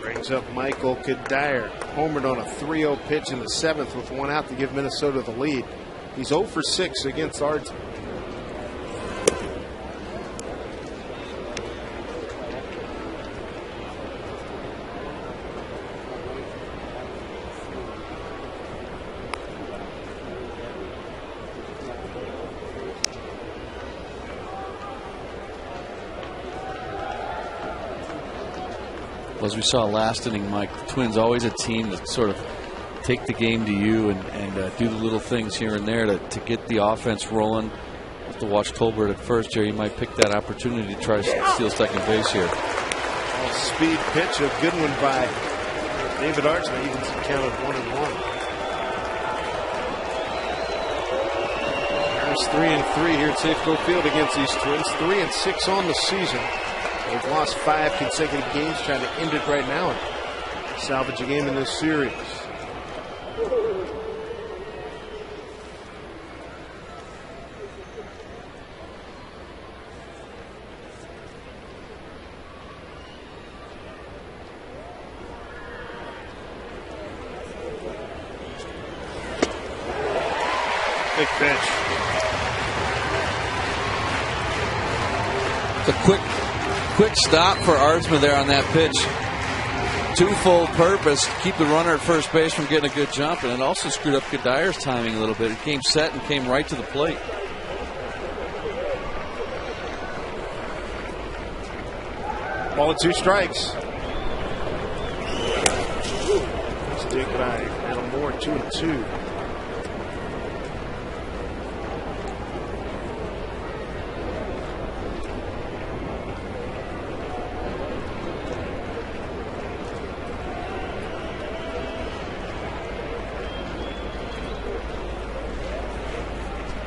Brings up Michael Kadire. Homered on a 3-0 pitch in the 7th with one out to give Minnesota the lead. He's 0 for 6 against Aardsma. Well, as we saw last inning, Mike, the Twins always a team that sort of take the game to you and do the little things here and there to get the offense rolling. Have to watch Tolbert at first here. He might pick that opportunity to try to steal second base here. Speed pitch, a good one by David Aardsma. Evens the count of 1-1. There's 3-3 here at Safeco Field against these Twins. 3-6 on the season. They've lost 5 consecutive games, trying to end it right now and salvage a game in this series. Big pitch. It's a quick stop for Aardsma there on that pitch. Twofold purpose, keep the runner at first base from getting a good jump, and it also screwed up Kadire's timing a little bit. It came set and came right to the plate. Ball and 2 strikes. Stick by Adam Moore, 2-2.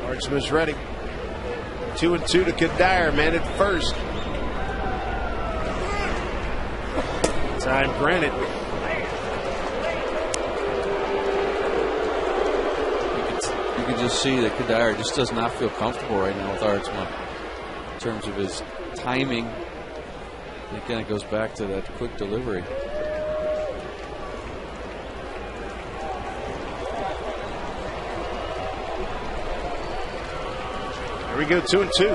Aardsma's ready. 2-2 to Kadire, man at first. Time granted. You can just see that Kadire just does not feel comfortable right now with Aardsma in terms of his timing Again, it goes back to that quick delivery. Here we go, 2-2.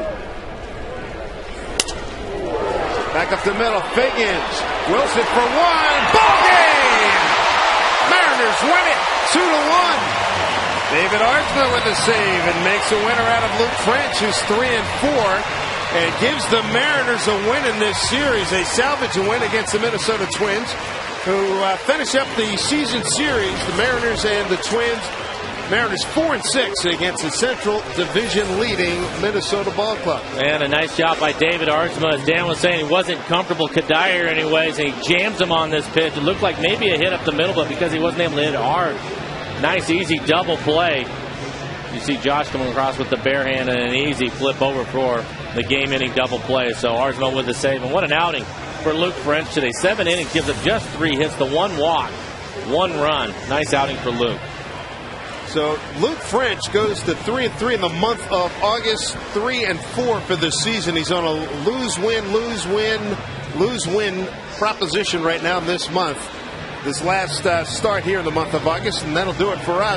Back up the middle, Fagans. Wilson for one. Ball game! Mariners win it, 2-1. David Ardsma with a save and makes a winner out of Luke French, who's 3-4, and gives the Mariners a win in this series. They salvage a win against the Minnesota Twins, who finish up the season series. The Mariners and the Twins. Mariners 4-6 against the Central Division leading Minnesota Ball Club. And a nice job by David Ardsma. As Dan was saying, he wasn't comfortable Kadire anyways, and he jams him on this pitch. It looked like maybe a hit up the middle, but because he wasn't able to hit it hard, nice easy double play. You see Josh coming across with the bare hand and an easy flip over for the game-ending double play. So Ardsma with the save, and what an outing for Luke French today. 7 innings, gives up just 3 hits, the 1 walk, 1 run. Nice outing for Luke. So Luke French goes to 3-3 in the month of August, 3-4 for the season. He's on a lose-win proposition right now this month. This last start here in the month of August, and that'll do it for us.